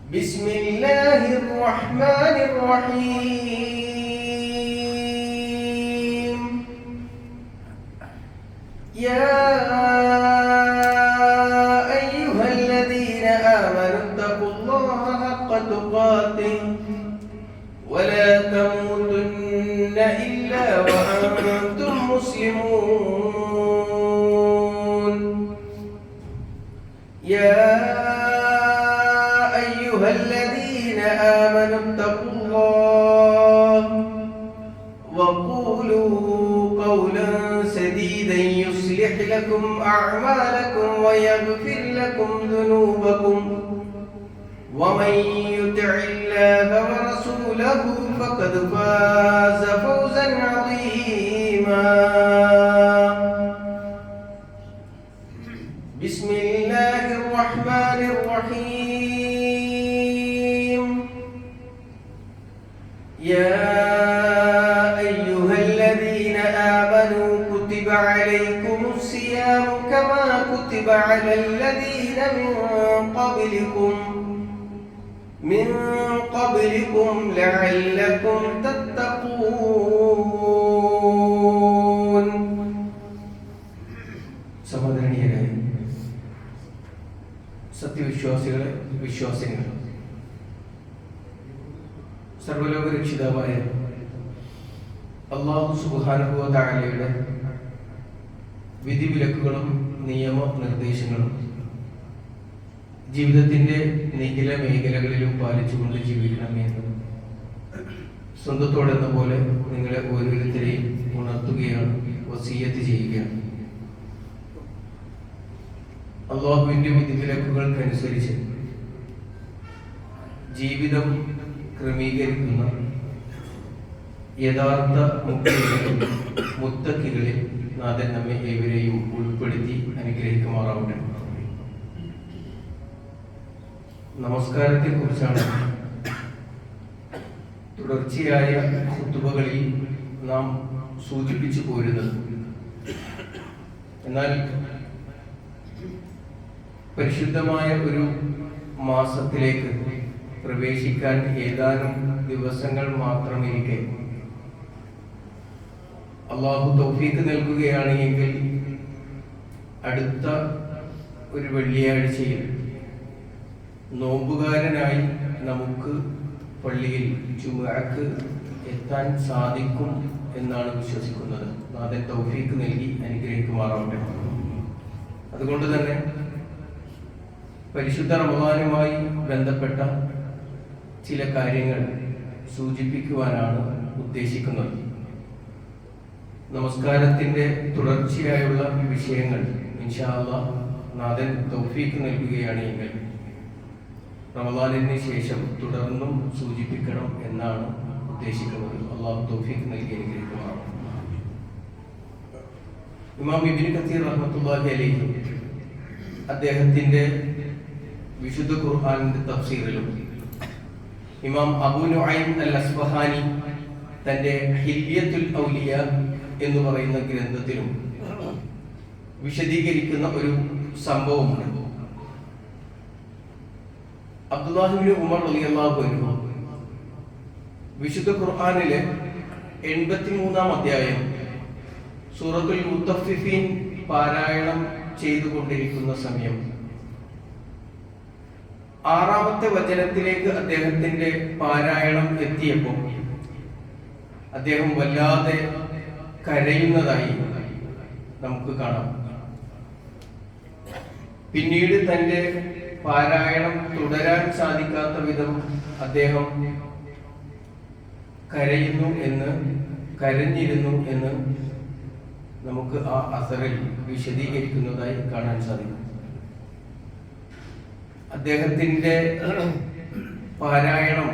بسم الله الرحمن الرحيم يا أيها الذين آمنوا اتقوا الله حق تقاته ولا تموتن إلا وأنتم مسلمون يا أيها الذين آمنوا اتقوا الله وقولوا قولا سديدا يصلح لكم أعمالكم ويغفر لكم ذنوبكم ومن يطع الله ورسوله فقد فاز فوزا عظيما بسم الله الرحمن الرحيم يا أيها الذين آمنوا كتب عليكم الصيام كما كتب على الذين من قبلكم لعلكم تتقون സഹോദരനീയരായ സത്യവിശ്വാസികളെ വിശ്വാസികൾ സർവ്വലോക രക്ഷിതാവായ അല്ലാഹു സുബ്ഹാനഹു വ തആലയുടെ വിധിവിലക്കുകളും നിയമനിർദ്ദേശങ്ങളും ജീവിതത്തിന്റെ നിഖില മേഖലകളിലും പാലിച്ചുകൊണ്ട് ജീവിക്കണമെന്ന് സ്വന്തത്തോടെന്ന പോലെ നിങ്ങളെ ഓരോരുത്തരെയും ഉണർത്തുകയാണ്, വസിയ്യത്ത് ചെയ്യുകയാണ്. അല്ലാഹുവിന്റെ വിധിവിലക്കുകൾക്കനുസരിച്ച് ജീവിതം ക്രമീകരിക്കുന്ന യഥാർത്ഥ മുത്തക്കികളിൽ നാഥൻ നമ്മെ ഏവരെയും ഉൾപ്പെടുത്തി അനുഗ്രഹിക്കുമാറാവട്ടെ. നമസ്കാരത്തെ കുറിച്ചാണ് തുടർച്ചയായ ഖുതുബകളിൽ നാം സൂചിപ്പിച്ചു പോരുന്നത്. എന്നാൽ പരിശുദ്ധമായ ഒരു മാസത്തിലേക്ക് പ്രവേശിക്കാൻ ഏതാനും ദിവസങ്ങൾ മാത്രമിരിക്കെ അല്ലാഹു തൗഫീഖ് നൽകുകയാണ് എങ്കിൽ അടുത്ത ഒരു വെള്ളിയാഴ്ചയിൽ നോമ്പുകാരനായി നമുക്ക് പള്ളിയിൽ ജുമുഅക്ക് എത്താൻ സാധിക്കും എന്നാണ് വിശ്വസിക്കുന്നത്. നാഥൻ തൗഫീഖ് നൽകി അനുഗ്രഹിക്കുമാറാവട്ടെ. അതുകൊണ്ട് തന്നെ പരിശുദ്ധ റമദാനുമായി ബന്ധപ്പെട്ട ചില കാര്യങ്ങൾ സൂചിപ്പിക്കുവാനാണ് ഉദ്ദേശിക്കുന്നത്. നമസ്കാരത്തിന്റെ തുടർച്ചയായുള്ള വിഷയങ്ങൾ ഇൻഷാ അല്ലാഹ് നാഥൻ തൗഫീഖ് നൽകുകയാണ് എങ്കിൽ റമദാനിന് ശേഷം തുടർന്നും സൂചിപ്പിക്കണം എന്നാണ് ഉദ്ദേശിക്കുന്നത്. അല്ലാഹു തൗഫീഖ് നൽകി അനുഗ്രഹിക്കുമാറാവട്ടെ. ഇമാം ഇബ്നു കസീർ റഹ്മത്തുള്ളാഹി അലൈഹി അദ്ദേഹത്തിന്റെ വിശുദ്ധ ഖുർആനിന്റെ തഫ്സീറിലും ഇമാം അബൂ നുഐം അൽ അസ്ബഹാനി തന്റെ ഹില്യത്തുൽ ഔലിയ എന്ന് പറയുന്ന ഗ്രന്ഥത്തിലും വിശദീകരിക്കുന്ന ഒരു സംഭവമുണ്ട്. അബ്ദുല്ലാഹി ഇബ്നു ഉമർ റളിയല്ലാഹു അൻഹു വിശുദ്ധ ഖുർആനിലെ 83-ാം അധ്യായം സൂറത്തുൽ മുത്തഫിഫീൻ പാരായണം ചെയ്തുകൊണ്ടിരിക്കുന്ന സമയം 6-ാമത്തെ വചനത്തിലേക്ക് അദ്ദേഹത്തിന്റെ പാരായണം എത്തിയപ്പോൾ അദ്ദേഹം വല്ലാതെ കരയുന്നതായി നമുക്ക് കാണാം. പിന്നീട് തന്റെ പാരായണം തുടരാൻ സാധിക്കാത്ത വിധം അദ്ദേഹം കരഞ്ഞിരുന്നു എന്ന് നമുക്ക് ആ അസറിൽ വിശദീകരിക്കുന്നതായി കാണാൻ സാധിക്കും. അദ്ദേഹത്തിന്റെ പാരായണം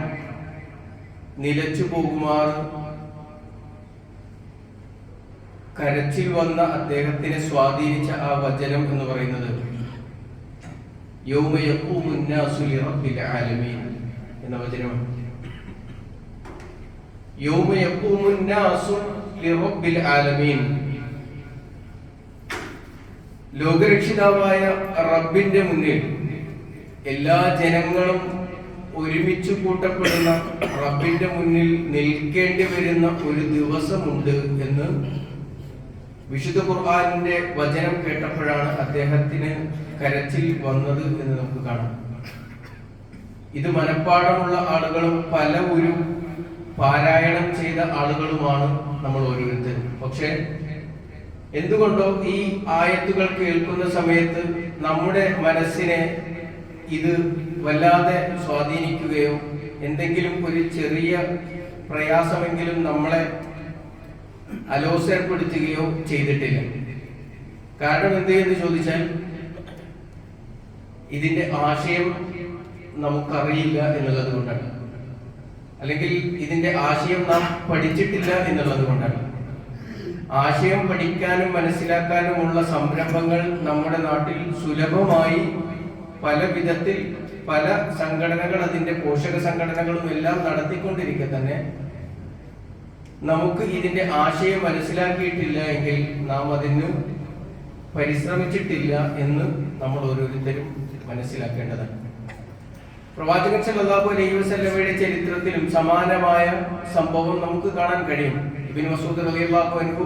നിലച്ചു പോകുമാർ കരച്ചിൽ വന്ന അദ്ദേഹത്തിനെ സ്വാധീനിച്ച ആ വചനം എന്ന് പറയുന്നത് യൗമ യഖൂമുൻ നാസു ലിറബ്ബിൽ ആലമീൻ എന്ന വചനമാണ്. യൗമ യഖൂമുൻ നാസു ലിറബ്ബിൽ ആലമീൻ, ലോകരക്ഷിതാവായ റബ്ബിന്റെ മുന്നിൽ എല്ലാ ജനങ്ങളും ഒരുമിച്ച് കൂട്ടപ്പെടുന്ന, റബ്ബിന്റെ മുന്നിൽ നിൽക്കേണ്ടി വരുന്ന ഒരു ദിവസമുണ്ട് എന്ന് വിശുദ്ധ ഖുർആനിന്റെ വചനം കേട്ടപ്പോഴാണ് അദ്ദേഹത്തിന് കരച്ചിൽ വന്നത് എന്ന് നമുക്ക് കാണാം. ഇത് മനഃപ്പാടമുള്ള ആളുകളും പല ഒരു പാരായണം ചെയ്ത ആളുകളുമാണ് നമ്മൾ ഓരോരുത്തരും. പക്ഷെ എന്തുകൊണ്ടോ ഈ ആയത്തുകൾ കേൾക്കുന്ന സമയത്ത് നമ്മുടെ മനസ്സിനെ ഇത് വല്ലാതെ സ്വാധീനിക്കുകയോ എന്തെങ്കിലും ഒരു ചെറിയ പ്രയാസമെങ്കിലും നമ്മളെ അലോസരപ്പെടുത്തുകയോ ചെയ്തിട്ടില്ല. കാരണം എന്ത് എന്ന് ചോദിച്ചാൽ ഇതിന്റെ ആശയം നമുക്കറിയില്ല എന്നുള്ളത് കൊണ്ടാണ്, അല്ലെങ്കിൽ ഇതിന്റെ ആശയം നാം പഠിച്ചിട്ടില്ല എന്നുള്ളത് കൊണ്ടാണ്. ആശയം പഠിക്കാനും മനസ്സിലാക്കാനുമുള്ള സംരംഭങ്ങൾ നമ്മുടെ നാട്ടിൽ സുലഭമായി പല വിധത്തിൽ പല സംഘടനകൾ, അതിന്റെ പോഷക സംഘടനകളും എല്ലാം നടത്തിക്കൊണ്ടിരിക്കെ തന്നെ നമുക്ക് ഇതിന്റെ ആശയം മനസ്സിലാക്കിയിട്ടില്ല എങ്കിൽ നാം അതിന് പരിശ്രമിച്ചിട്ടില്ല എന്ന് നമ്മൾ ഓരോരുത്തരും മനസ്സിലാക്കേണ്ടതാണ്. പ്രവാചകൻ സല്ലല്ലാഹു അലൈഹി വസല്ലമയുടെ ചരിത്രത്തിലും സമാനമായ സംഭവം നമുക്ക് കാണാൻ കഴിയും. ഇബ്നു മസ്ഊദ് റളിയല്ലാഹു അൻഹു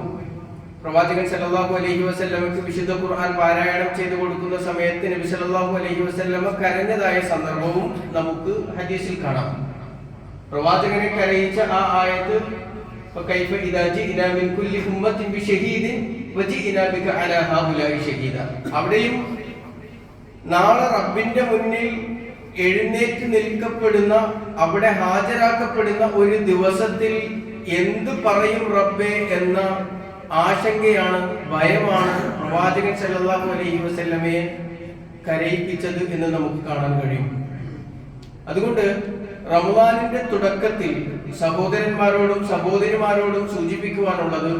പ്രവാചകൻ സല്ലല്ലാഹു അലൈഹി വസല്ലമയ്ക്ക് വിശുദ്ധ ഖുർആൻ പാരായണം ചെയ്തു കൊടുക്കുന്ന സമയത്ത് നബി സല്ലല്ലാഹു അലൈഹി വസല്ലമ കരഞ്ഞതായ സന്ദർഭവും നമുക്ക് ഹദീസിൽ കാണാം. പ്രവാചകനെ കരയിച്ച ആ ആയത്ത് ഫകൈഫ ഇദാ ജിഇനാ മിൻ കുല്ലി ഉമ്മത്തിൻ ബിശഹീദിൻ വജിഇനാ ബിക അലാ ഹൗലാഇ ഷഹീദ. അവിടെയും നാളെ റബ്ബിന്റെ മുന്നിൽ എഴുന്നേറ്റ് നിൽക്കപ്പെടുന്ന, അവിടെ ഹാജരാക്കപ്പെടുന്ന ഒരു ദിവസത്തിൽ എന്ത് പറയും റബ്ബേ എന്ന ആശങ്കയാണ്, ഭയമാണ് പ്രവാചകൻ സല്ലല്ലാഹു അലൈഹി വസല്ലമയെ കരയിപ്പിച്ചത് എന്ന് നമുക്ക് കാണാൻ കഴിയും. അതുകൊണ്ട് റമദാനിന്റെ തുടക്കത്തിൽ സഹോദരന്മാരോടും സഹോദരിമാരോടും സൂചിപ്പിക്കുവാനുള്ളത്,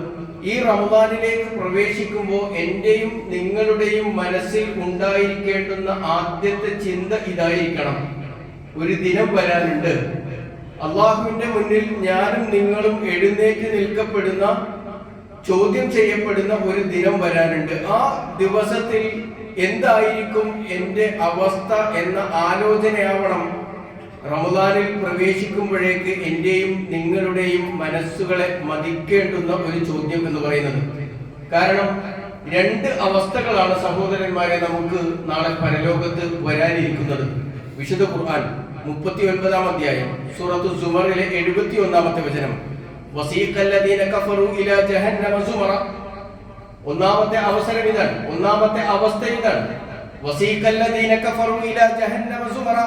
ഈ റമദാനിലേക്ക് പ്രവേശിക്കുമ്പോൾ എന്റെയും നിങ്ങളുടെയും മനസ്സിൽ ഉണ്ടായിരിക്കേണ്ടുന്ന ആദ്യത്തെ ചിന്ത ഇതായിരിക്കണം: ഒരു ദിനം വരാനുണ്ട്, അള്ളാഹുവിന്റെ മുന്നിൽ ഞാനും നിങ്ങളും എഴുന്നേറ്റ് നിൽക്കപ്പെടുന്ന, ചോദ്യം ചെയ്യപ്പെടുന്ന ഒരു ദിനം വരാനുണ്ട്. ആ ദിവസത്തിൽ എന്തായിരിക്കും എന്റെ അവസ്ഥ എന്ന ആലോചനയാവണം റമദാനിൽ പ്രവേശിക്കുമ്പോഴേക്ക് എന്റെയും നിങ്ങളുടെയും മനസ്സുകളെ മതിക്കേണ്ടുന്ന ഒരു ചോദ്യം എന്ന് പറയുന്നത്. കാരണം രണ്ട് അവസ്ഥകളാണ് സഹോദരന്മാരെ നമുക്ക് നാളെ പരലോകത്ത് വരാനിരിക്കുന്നത്. വിശുദ്ധ ഖുർആൻ 39-ാം അധ്യായം സൂറത്തു സുമറിലെ 71-ാമത്തെ വചനം, വസീഖല്ലദീന കഫറു ഇലാ ജഹന്നമ സുമറ. ഒന്നാമത്തെ അവസരം ഇതാണ്, ഒന്നാമത്തെ അവസ്ഥ ഇതാണ്. വസീഖല്ലദീന കഫറു ഇലാ ജഹന്നമ സുമറ.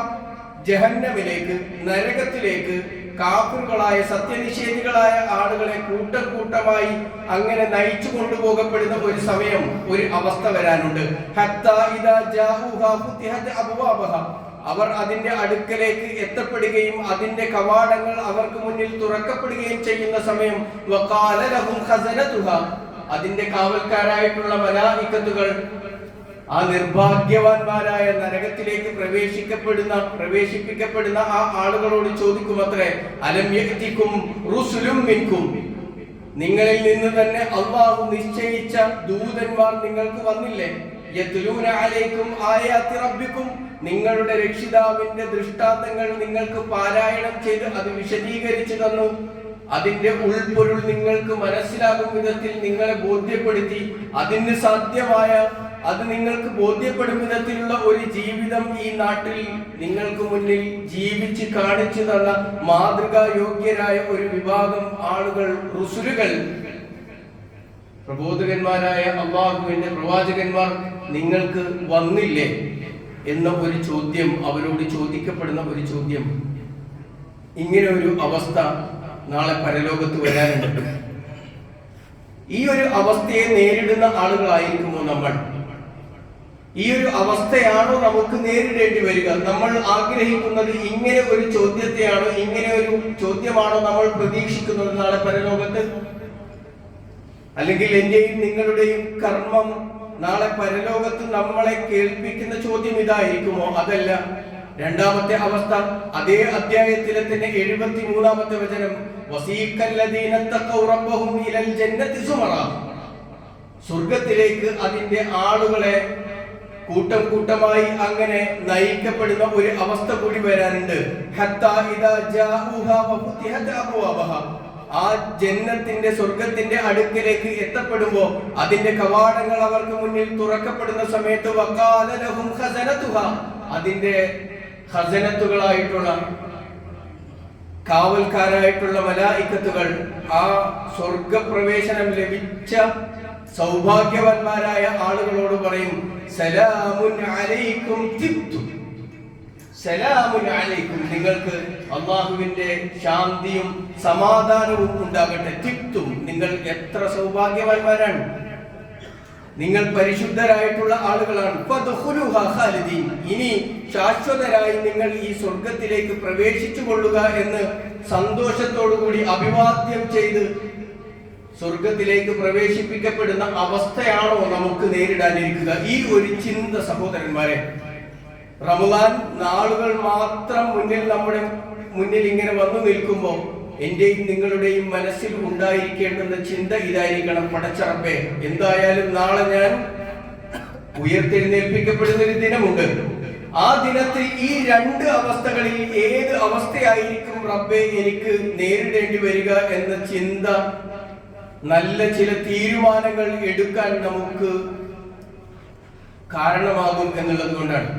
ജഹന്നമിലേക്ക്, നരകത്തിലേക്ക് കാഫിറുകളായ സത്യനിഷേധികളായ ആളുകളെ കൂട്ടം കൂട്ടമായി അങ്ങനെ നയിച്ചു കൊണ്ടുപോകപ്പെടുന്ന ഒരു സമയം, ഒരു അവസ്ഥ വരാനുണ്ട്. ഹത്താ ഇദാ ജാഊഹാ ഫുതിഹത് അബ്വാബഹാ. അവർ അതിന്റെ അടുക്കലേക്ക് എത്തപ്പെടുകയും അതിന്റെ കവാടങ്ങൾ അവർക്ക് മുന്നിൽ തുറക്കപ്പെടുകയും ചെയ്യുന്ന സമയം, വഖാല ലഹും ഖസനതുഹാ. അതിന്റെ കാവൽക്കാരായിട്ടുള്ള മലായികത്തുകൾ ആ നിർഭാഗ്യവാന്മാരായ നരകത്തിലേക്ക് പ്രവേശിപ്പിക്കപ്പെടുന്ന ആ ആളുകളോട് ചോദിക്കുമത്രേ, അലം യഅതികും റുസുലും മിൻകും. നിങ്ങളിൽ നിന്ന് തന്നെ അല്ലാഹു നിശ്ചയിച്ച ദൂതന്മാർ നിങ്ങൾക്ക് വന്നില്ലേ? യത്ലൂന അലൈക്കും ആയാതി റബ്ബിക്കും. നിങ്ങളുടെ രക്ഷിതാവിന്റെ ദൃഷ്ടാന്തങ്ങൾ നിങ്ങൾക്ക് പാരായണം ചെയ്ത് അത് വിശദീകരിച്ചു തന്നു. അതിന്റെ ഉൾപ്പൊരുൾ നിങ്ങൾക്ക് മനസ്സിലാകും വിധത്തിൽ നിങ്ങളെ ബോധ്യപ്പെടുത്തി, അതിന് സാധ്യമായ, അത് നിങ്ങൾക്ക് ബോധ്യപ്പെടും വിധത്തിലുള്ള ഒരു ജീവിതം ഈ നാട്ടിൽ നിങ്ങൾക്ക് മുന്നിൽ ജീവിച്ച് കാണിച്ചു തന്ന മാതൃകാ യോഗ്യരായ ഒരു വിഭാഗം ആളുകൾ, റുസുലുകൾ, പ്രബോധകന്മാരായ അല്ലാഹുവിന്റെ പ്രവാചകന്മാർ നിങ്ങൾക്ക് വന്നില്ലേ എന്ന ഒരു ചോദ്യം, അവരോട് ചോദിക്കപ്പെടുന്ന ഒരു ചോദ്യം. ഇങ്ങനെ ഒരു അവസ്ഥ നാളെ പരലോകത്ത് വരാനുണ്ട്. ഈ ഒരു അവസ്ഥയെ നേരിടുന്ന ആളുകളായിരിക്കുമോ നമ്മൾ? ഈ ഒരു അവസ്ഥയാണോ നമുക്ക് നേരിടേണ്ടി വരിക? നമ്മൾ ആഗ്രഹിക്കുന്നത് ഇങ്ങനെ ഒരു ചോദ്യത്തെയാണോ, ഇങ്ങനെ ഒരു ചോദ്യമാണോ നമ്മൾ പ്രതീക്ഷിക്കുന്നത് നാളെ പരലോകത്ത്? അല്ലെങ്കിൽ എന്റെയും നിങ്ങളുടെയും കർമ്മം നാളെ പരലോകത്ത് നമ്മളെ കേൾപ്പിക്കുന്ന ചോദ്യം ഇതായിരിക്കുമോ? അതല്ല. രണ്ടാമത്തെ അവസ്ഥ അതേ അധ്യായത്തിലെ തന്നെ 73-ാമത്തെ വചനം, വസീഖല്ലദീന തഖൗ റബ്ബഹും ഇലൽ ജന്നതി സുമറ. സ്വർഗ്ഗത്തിലേക്ക് അതിന്റെ ആളുകളെ കൂട്ടം കൂട്ടമായി അങ്ങനെ നയിക്കപ്പെടുന്ന ഒരു അവസ്ഥ കൂടി വരാനുണ്ട്. ഹത്താ ഇദാ ജാഊഹാ വഫുതിഹത് അബ്വാബഹാ. ആ ജന്നത്തിന്റെ സ്വർഗത്തിന്റെ അടുക്കലേക്ക് എത്തപ്പെടുമ്പോ അതിന്റെ കവാടങ്ങൾ അവർക്ക് മുന്നിൽ തുറക്കപ്പെടുന്ന സമയത്ത് വഖാല ലഹും ഖസനതുഹാ, അതിന്റെ ഖസനത്തുകളായിട്ടുള്ള കാവൽക്കാരായിട്ടുള്ള മലായിക്കത്തുകൾ ആ സ്വർഗപ്രവേശനം ലഭിച്ച സൗഭാഗ്യവാന്മാരായ ആളുകളോട് പറയും, സലാമുൻ അലൈക്കും തിബ്തും, സലാമുൻ അലൈക്കും, നിങ്ങൾക്ക് അല്ലാഹുവിന്റെ ശാന്തിയും സമാധാനവും ഉണ്ടാകട്ടെ. തിബ്തും, നിങ്ങൾ എത്ര സൗഭാഗ്യവാന്മാരാണ്, നിങ്ങൾ പരിശുദ്ധരായിട്ടുള്ള ആളുകളാണ്. ഫദ്ഖുലുഹാ ഖാലിദീൻ, ഇനി ശാശ്വതരായി നിങ്ങൾ ഈ സ്വർഗത്തിലേക്ക് പ്രവേശിച്ചു കൊള്ളുക എന്ന് സന്തോഷത്തോടുകൂടി അഭിവാദ്യം ചെയ്ത് സ്വർഗത്തിലേക്ക് പ്രവേശിപ്പിക്കപ്പെടുന്ന അവസ്ഥയാണോ നമുക്ക് നേരിടാനിരിക്കുക? ഈ ഒരു ചിന്ത സഹോദരന്മാരെ, റമദാൻ നാളുകൾ മാത്രം നമ്മുടെ മുന്നിൽ ഇങ്ങനെ വന്നു നിൽക്കുമ്പോൾ എന്റെയും നിങ്ങളുടെയും മനസ്സിൽ ഉണ്ടായിരിക്കേണ്ടുന്ന ചിന്ത ഇതായിരിക്കണം, പടച്ച റബ്ബേ, എന്തായാലും നാളെ ഞാൻ ഉയർത്തെഴുന്നേൽപ്പിക്കപ്പെടുന്ന ഒരു ദിനമുണ്ട്. ആ ദിനത്തിൽ ഈ രണ്ട് അവസ്ഥകളിൽ ഏത് അവസ്ഥയായിരിക്കും റബ്ബേ എനിക്ക് നേരിടേണ്ടി വരിക എന്ന ചിന്ത, നല്ല ചില തീരുമാനങ്ങൾ എടുക്കാൻ നമുക്ക് കാരണമാകും എന്നുള്ളത് കൊണ്ടാണ്.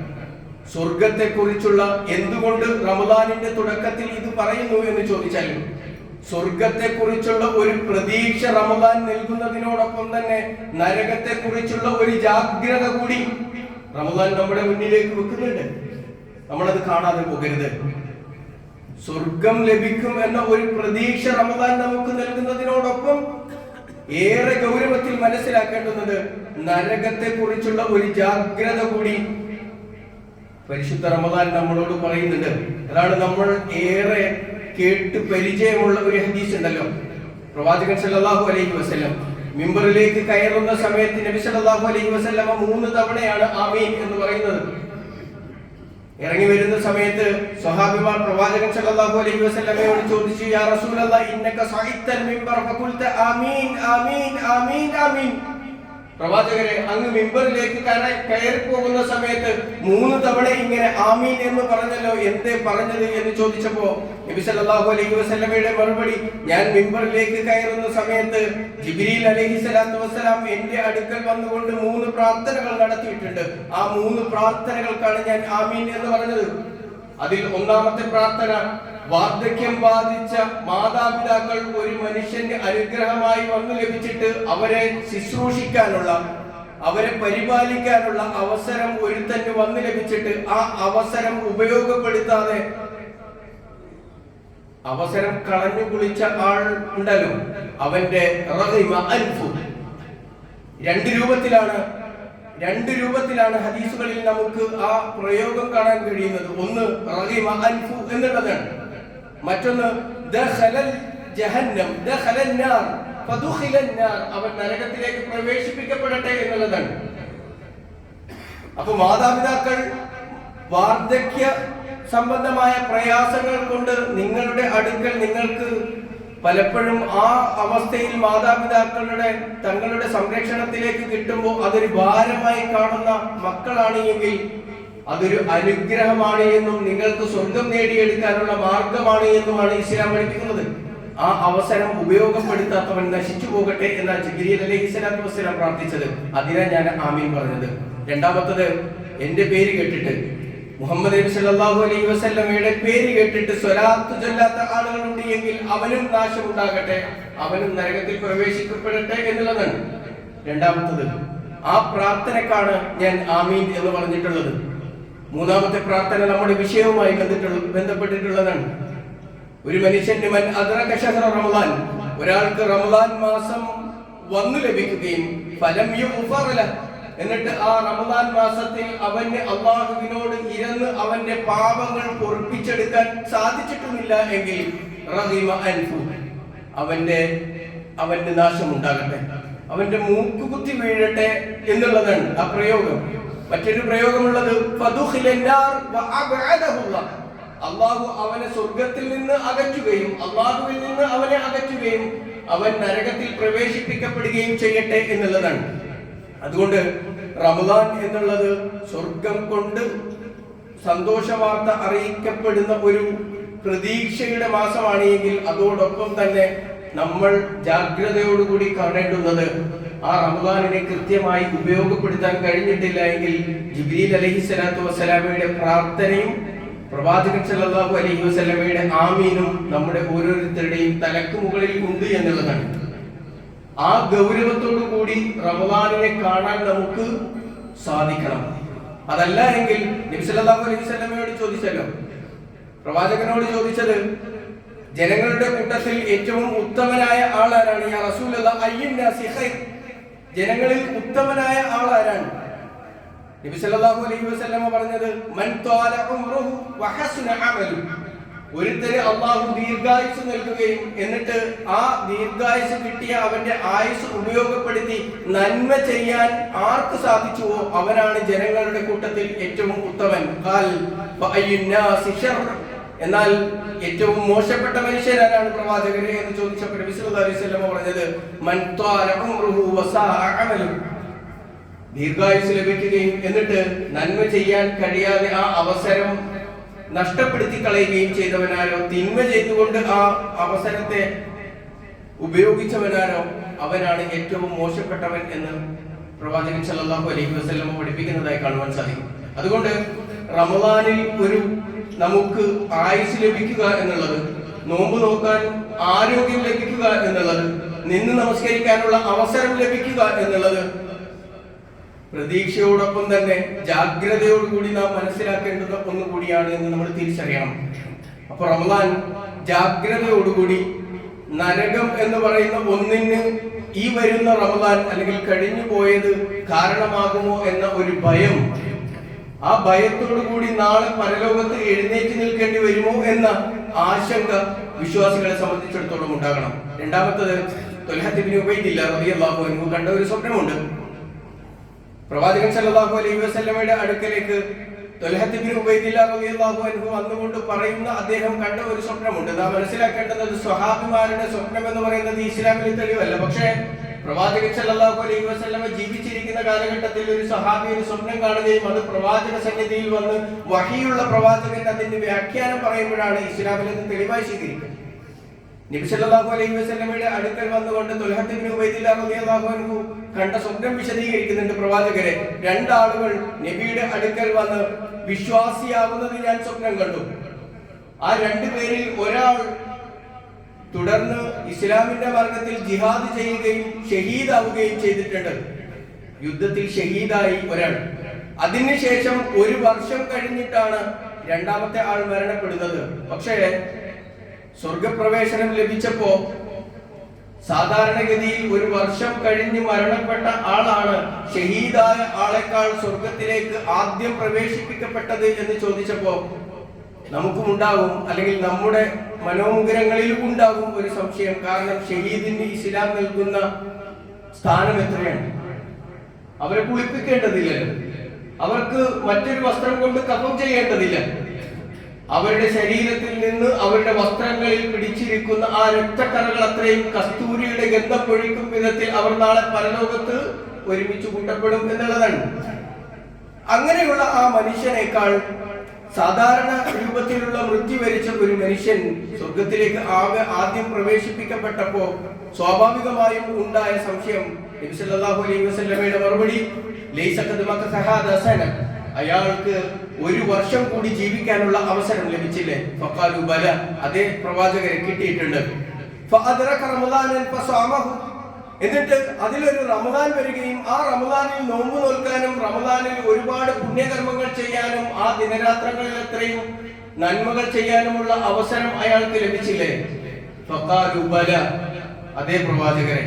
സ്വർഗത്തെ കുറിച്ചുള്ള എന്തുകൊണ്ട് റമദാനിന്റെ തുടക്കത്തിൽ ഇത് പറയുന്നു എന്ന് ചോദിച്ചാലും, സ്വർഗത്തെ കുറിച്ചുള്ള ഒരു പ്രതീക്ഷ റമദാൻ നൽകുന്നതിനോടൊപ്പം തന്നെ നരകത്തെ കുറിച്ചുള്ള ഒരു ജാഗ്രത കൂടി റമദാൻ നമ്മുടെ മുന്നിലേക്ക് വെക്കുന്നുണ്ട്. നമ്മളത് കാണാതെ പോകരുത്. സ്വർഗം ലഭിക്കും എന്ന ഒരു പ്രതീക്ഷ റമദാൻ നമുക്ക് നൽകുന്നതിനോടൊപ്പം ഏറെ ഗൗരവത്തിൽ മനസ്സിലാക്കേണ്ടുന്നത് നരകത്തെ കുറിച്ചുള്ള ഒരു ജാഗ്രത കൂടി പരിശുദ്ധ റമദാൻ നമ്മളോട് പറയുന്നുണ്ട്. അതാണ് നമ്മൾ ഏറെ കേട്ട് പരിചയമുള്ള ഒരു ഹദീസ് ഉണ്ടല്ലോ. പ്രവാചകൻ സല്ലല്ലാഹു അലൈഹി വസല്ലം മിമ്പറിലേക്ക് കയറുന്ന സമയത്ത് നബി സല്ലല്ലാഹു അലൈഹി വസല്ലം 3 തവണയാണ് ആമീൻ എന്ന് പറയുന്നത്. ഇറങ്ങി വരുന്ന സമയത്ത് സ്വഹാബിമാർ പ്രവാചകൻ സല്ലല്ലാഹു അലൈഹി വസല്ലമയോട് ചോദിച്ചു, യാ റസൂലല്ലാഹ് ഇന്നക സഅയ്തൽ മിമ്പർ ഫഖുൽത ആമീൻ ആമീൻ ആമീൻ ആമീൻ. പ്രവാചകരെ, അങ്ങ് മിമ്പറിലേക്ക് കയറി പോകുന്ന സമയത്ത് 3 തവണ ഇങ്ങനെ ആമീൻ എന്ന് പറഞ്ഞല്ലോ, എന്തേ പറഞ്ഞത് എന്ന് ചോദിച്ചപ്പോ നബി സല്ലല്ലാഹു അലൈഹി വസല്ലമയുടെ മറുപടി, ഞാൻ മിമ്പറിലേക്ക് കയറുന്ന സമയത്ത് ജിബ്രീൽ അലൈഹിസ്സലാത്തു വസ്സലാം എന്റെ അടുക്കൽ വന്നുകൊണ്ട് 3 പ്രാർത്ഥനകൾ നടത്തിയിട്ടുണ്ട്. ആ 3 പ്രാർത്ഥനകൾക്കാണ് ഞാൻ ആമീൻ എന്ന് പറഞ്ഞത്. അതിൽ ഒന്നാമത്തെ പ്രാർത്ഥന, വാർദ്ധക്യം ബാധിച്ച മാതാപിതാക്കൾ ഒരു മനുഷ്യന്റെ അനുഗ്രഹമായി വന്നു ലഭിച്ചിട്ട് അവരെ ശുശ്രൂഷിക്കാനുള്ള, അവരെ പരിപാലിക്കാനുള്ള അവസരം ഒരുത്തന് വന്നു ലഭിച്ചിട്ട് ആ അവസരം ഉപയോഗപ്പെടുത്താതെ അവസരം കളഞ്ഞു കുളിച്ച ആൾ ഉണ്ടല്ലോ, അവന്റെ റഹിമ അൻഫു. രണ്ട് രൂപത്തിലാണ് ഹദീസുകളിൽ നമുക്ക് ആ പ്രയോഗം കാണാൻ കഴിയുന്നത്. ഒന്ന് റഹിമ അൻഫു എന്നുള്ളതാണ്, മറ്റൊന്ന് ദഖലൽ ജഹന്നം ദഖലൻ നാർ ഫദഖിലൻ നാർ, അവൻ നരകത്തിലേക്ക് പ്രവേശിപ്പിക്കപ്പെടട്ടെ എന്നുള്ളതാണ്. അപ്പോൾ മാതാപിതാക്കൾ വാർദ്ധക്യ സംബന്ധമായ പ്രയാസങ്ങൾ കൊണ്ട് നിങ്ങളുടെ അടുക്കൽ നിങ്ങൾക്ക് പലപ്പോഴും ആ അവസ്ഥയിൽ മാതാപിതാക്കളുടെ തങ്ങളുടെ സംരക്ഷണത്തിലേക്ക് കിട്ടുമ്പോൾ അതൊരു ഭാരമായി കാണുന്ന മക്കളാണ് എങ്കിൽ അതൊരു അനുഗ്രഹമാണ് എന്നും നിങ്ങൾക്ക് സ്വർഗം നേടിയെടുക്കാനുള്ള മാർഗമാണ് എന്നുമാണ് ഇസ്ലാം പഠിപ്പിക്കുന്നത്. ആ അവസരം ഉപയോഗപ്പെടുത്താത്തവൻ നശിച്ചു പോകട്ടെ എന്നാണ് ജിബ്രീൽ അലൈഹിസ്സലാത്തു വസ്സലാം പ്രാർത്ഥിച്ചത്. അതിനാ ഞാൻ ആമീൻ പറഞ്ഞത്. രണ്ടാമത്തത്, എന്റെ പേര് കേട്ടിട്ട്, മുഹമ്മദ് നബി സല്ലല്ലാഹു അലൈഹി വസല്ലമയുടെ പേര് കേട്ടിട്ട് സ്വലാത്ത് ചൊല്ലാത്ത ആളുകളുണ്ട് എങ്കിൽ അവനും നാശമുണ്ടാകട്ടെ, അവനും നരകത്തിൽ പ്രവേശിക്കപ്പെടട്ടെ എന്നുള്ളതാണ് രണ്ടാമത്തത്. ആ പ്രാർത്ഥനക്കാണ് ഞാൻ ആമീൻ എന്ന് പറഞ്ഞിട്ടുള്ളത്. മൂന്നാമത്തെ പ്രാർത്ഥന നമ്മുടെ വിഷയവുമായി ബന്ധപ്പെട്ടിട്ടുള്ളതാണ്. ഒരു മനുഷ്യന് മൻ അദ്റക ശഹ്റ റമളാൻ, ഒരാൾക്ക് റമളാൻ മാസം വന്നു ലഭിക്കുകയും ഫലം യുഗ്ഫർ ലഹു, എന്നിട്ട് ആ റമളാൻ മാസത്തിൽ അവന് അല്ലാഹുവിനോട് ഇരുന്ന് അവന്റെ പാപങ്ങൾ പൊറുപ്പിച്ചെടുക്കാൻ സാധിച്ചിട്ടുമില്ല എങ്കിൽ റഹിമ അൻഫു, അവന്റെ നാശമുണ്ടാകട്ടെ, അവന്റെ മൂക്ക് കുത്തി വീഴട്ടെ എന്നുള്ളതാണ് ആ പ്രയോഗം. മറ്റൊരു പ്രയോഗമുള്ളത് ഫദഖിലൻ നാർ വഅബഅദഹുല്ലാഹ്, അല്ലാഹു അവനെ സ്വർഗ്ഗത്തിൽ നിന്ന് അകറ്റുകയും അല്ലാഹുവിൽ നിന്ന് അവനെ അകറ്റുകയും അവൻ നരകത്തിൽ പ്രവേശിപ്പിക്കപ്പെടുകയും ചെയ്യട്ടെ എന്നുള്ളതാണ്. അതുകൊണ്ട് റമദാൻ എന്നുള്ളത് സ്വർഗം കൊണ്ട് സന്തോഷ വാർത്ത അറിയിക്കപ്പെടുന്ന ഒരു പ്രതീക്ഷയുടെ മാസമാണ് എങ്കിൽ അതോടൊപ്പം തന്നെ നമ്മൾ ജാഗ്രതയോടുകൂടി കാണേണ്ടുന്നത് ആ റമദാനിനെ കൃത്യമായി ഉപയോഗപ്പെടുത്താൻ കഴിഞ്ഞിട്ടില്ല എങ്കിൽ ജിബ്രീൽ അലൈഹിസ്സലാത്തു വസ്സലാമയുടെ പ്രാർത്ഥനയും പ്രവാചകൻ സല്ലല്ലാഹു അലൈഹി വസല്ലമയുടെ ആമീനും നമ്മുടെ ഓരോരുത്തരുടെയും തലക്ക് മുകളിൽ ഉണ്ട് എന്നുള്ളതാണ്. ആ ഗൗരവത്തോടു കൂടി റമദാനിനെ കാണാൻ നമുക്ക് സാധിക്കണം. അതല്ല എങ്കിൽ നബി സല്ലല്ലാഹു അലൈഹി വസല്ലമയോട് ചോദിച്ചല്ലോ, പ്രവാചകനോട് ചോദിച്ചത്, ജനങ്ങളുടെ കൂട്ടത്തിൽ ഏറ്റവും ഉത്തമനായ ആളാരാണ്? യാ റസൂലല്ലാഹ് അയ്യുൻ നാസി ഖൈർ, ജനങ്ങളിൽ ഉത്തമനായ ആളാരാണ്? നബി സല്ലല്ലാഹു അലൈഹി വസല്ലമ പറഞ്ഞത്, മൻ ത്വാല ഉംറുഹു വഹസ്ന അമലു, ഒരുത്തന് അല്ലാഹു ദീർഘായുസ് നൽകുകയും എന്നിട്ട് ആ ദീർഘായുസ് കിട്ടിയ അവന്റെ ആയുസ് ഉപയോഗപ്പെടുത്തി നന്മ ചെയ്യാൻ ആർക്ക് സാധിച്ചുവോ അവനാണ് ജനങ്ങളുടെ കൂട്ടത്തിൽ ഏറ്റവും ഉത്തമൻ. ഖാൽ ഫഅയ്യുൻ നാസി ശർ, എന്നാൽ ഏറ്റവും മോശപ്പെട്ട മനുഷ്യരാണ് പ്രവാചകരെ എന്ന് ചോദിച്ചപ്പോൾ നബി സല്ലല്ലാഹു അലൈഹി വസല്ലമ പറഞ്ഞത്, മൻ ത്വാല ഉംറുഹു വസാഅ അമലു, ദീർഘായുസ് ലഭിക്കുകയും എന്നിട്ട് നന്മ ചെയ്യാൻ കഴിയാതെ ആ അവസരം നഷ്ടപ്പെടുത്തി കളയുകയും ചെയ്തവനാരോ, തിന്മ ചെയ്തുകൊണ്ട് ആ അവസരത്തെ ഉപയോഗിച്ചവനാരോ അവനാണ് ഏറ്റവും മോശപ്പെട്ടവൻ എന്ന് പ്രവാചകൻ സല്ലല്ലാഹു അലൈഹി വസല്ലം പഠിപ്പിക്കുന്നതായി കാണുവാൻ സാധിക്കും. അതുകൊണ്ട് റമദാനിൽ ഒരു നമുക്ക് ആയുസ് ലഭിക്കുക എന്നുള്ളത്, നോമ്പ് നോക്കാൻ ആരോഗ്യം ലഭിക്കുക എന്നുള്ളത്, നിന്ന് നമസ്കരിക്കാനുള്ള അവസരം ലഭിക്കുക എന്നുള്ളത് പ്രതീക്ഷയോടൊപ്പം തന്നെ ജാഗ്രതയോടുകൂടി നാം മനസ്സിലാക്കേണ്ടത് ഒന്നുകൂടിയാണ് എന്ന് നമ്മൾ തിരിച്ചറിയണം. അപ്പൊ റമദാൻ ജാഗ്രതയോടുകൂടി നരകം എന്ന് പറയുന്ന ഒന്നിന് ഈ വരുന്ന റമദാൻ അല്ലെങ്കിൽ കഴിഞ്ഞു പോയത് കാരണമാകുമോ എന്ന ഒരു ഭയം, ആ ഭയത്തോടുകൂടി നാളെ പരലോകത്ത് എഴുന്നേറ്റ് നിൽക്കേണ്ടി വരുമോ എന്ന ആശങ്ക വിശ്വാസികളെ സംബന്ധിച്ചിടത്തോളം ഉണ്ടാകണം. രണ്ടാമത്തത്, ത്വൽഹത്ത് ഇബ്നു ഉബൈദില്ലാഹ് റളിയല്ലാഹു അൻഹു കണ്ട ഒരു സ്വപ്നമുണ്ട്. പ്രവാചകൻ സല്ലല്ലാഹു അലൈഹി വസല്ലമയുടെ അടുക്കലേക്ക് ത്വൽഹത്ത് ഇബ്നു ഉബൈദില്ലാഹ് റളിയല്ലാഹു അൻഹു വന്നുകൊണ്ട് പറയുന്ന അദ്ദേഹം കണ്ട ഒരു സ്വപ്നമുണ്ട്. നാം മനസ്സിലാക്കേണ്ടത് സ്വഹാബിമാരുടെ സ്വപ്നം എന്ന് പറയുന്നത് ഇസ്ലാമിൽ തെളിവല്ല. പക്ഷേ പ്രവാചകൻ സല്ലല്ലാഹു അലൈഹി വസല്ലമ ജീവിച്ചിരിക്കുന്ന കാലഘട്ടത്തിൽ ഒരു സ്വഹാബി ഒരു സ്വപ്നം കാണുകയും അത് പ്രവാചക സന്നിധിയിൽ വന്ന് വഹിയുള്ള പ്രവാചകൻ അതിന്റെ വ്യാഖ്യാനം പറയുമ്പോഴാണ് ഇസ്ലാമിൽ അത് തെളിവായി സ്വീകരിക്കുന്നത്. നബി സല്ലല്ലാഹു അലൈഹി വസല്ലമയുടെ അടുക്കൽ വന്നുകൊണ്ട് ത്വൽഹത്ത് ഇബ്നു ഉബൈദില്ലാഹ് റളിയല്ലാഹു അൻഹു കണ്ട സ്വപ്നം വിശദീകരിക്കുന്നുണ്ട് പ്രവാചകരെ. രണ്ടാളുകൾ നബിയുടെ അടുക്കൽ വന്ന് വിശ്വാസിയാകുന്നത് ഞാൻ സ്വപ്നം കണ്ടു. ആ രണ്ടുപേരിൽ ഒരാൾ തുടർന്ന് ഇസ്ലാമിന്റെ മാർഗത്തിൽ ജിഹാദ് ചെയ്യുകയും ഷഹീദാവുകയും ചെയ്തിട്ടുണ്ട്. യുദ്ധത്തിൽ ഷഹീദായി ഒരാൾ. അതിനുശേഷം ഒരു വർഷം കഴിഞ്ഞിട്ടാണ് രണ്ടാമത്തെ ആൾ മരണപ്പെടുന്നത്. പക്ഷേ സ്വർഗപ്രവേശനം ലഭിച്ചപ്പോ സാധാരണഗതിയിൽ ഒരു വർഷം കഴിഞ്ഞ് മരണപ്പെട്ട ആളാണ് ഷഹീദായ ആളെക്കാൾ സ്വർഗത്തിലേക്ക് ആദ്യം പ്രവേശിപ്പിക്കപ്പെട്ടത് എന്ന് ചോദിച്ചപ്പോ നമുക്കും ഉണ്ടാകും, അല്ലെങ്കിൽ നമ്മുടെ മനോമുഖരങ്ങളിലും ഉണ്ടാകും ഒരു സംശയം. കാരണം ഷഹീദിന് ഇസ്ലാം നൽകുന്ന സ്ഥാനം എത്രയാണ്? അവരെ കുളിപ്പിക്കേണ്ടതില്ലല്ലോ, അവർക്ക് മറ്റൊരു വസ്ത്രം കൊണ്ട് കഫം ചെയ്യേണ്ടതില്ല. അവരുടെ ശരീരത്തിൽ നിന്ന് അവരുടെ വസ്ത്രങ്ങളിൽ പിടിച്ചിരിക്കുന്ന ആ രക്തക്കറകൾ അത്രയും കസ്തൂരിയുടെ ഗന്ധം പൊഴിക്കും വിധത്തിൽ അവർ നാളെ പരലോകത്ത് ഒരുമിച്ച് കൂട്ടപ്പെടും എന്നുള്ളതാണ്. അങ്ങനെയുള്ള ആ മനുഷ്യനേക്കാൾ സാധാരണ രൂപത്തിലുള്ള മൃത്യു വരിച്ച ഒരു മനുഷ്യൻ സ്വർഗത്തിലേക്ക് ആദ്യം പ്രവേശിപ്പിക്കപ്പെട്ടപ്പോ സ്വാഭാവികമായും ഉണ്ടായ സംശയം. നബി സല്ലല്ലാഹു അലൈഹി വസല്ലമയുടെ മറുപടി, ലൈസ ഖദ് മകസ ഹാദാ സന, അയാൾക്ക് ഒരു വർഷം കൂടി ജീവിക്കാനുള്ള അവസരം ലഭിച്ചില്ലേ? ഫഖാലു ബല, അതേ പ്രവാചകരെ കിട്ടിയിട്ടുണ്ട്. ഫഅദ്റക റമദാനൻ ഫസഅമഹു, എന്നിട്ട് അതിലൊരു റമദാൻ വരികയും ആ റമദാനിൽ നോമ്പ് നോൽക്കാനും റമദാനിൽ ഒരുപാട് പുണ്യകർമ്മങ്ങൾ ചെയ്യാനും ആ ദിനരാത്രങ്ങളിൽ എത്രയും നന്മകൾ ചെയ്യാനുമുള്ള അവസരം അയാൾക്ക് ലഭിച്ചില്ലേ? ഫഖാലു ബല, അതേ പ്രവാചകരെ,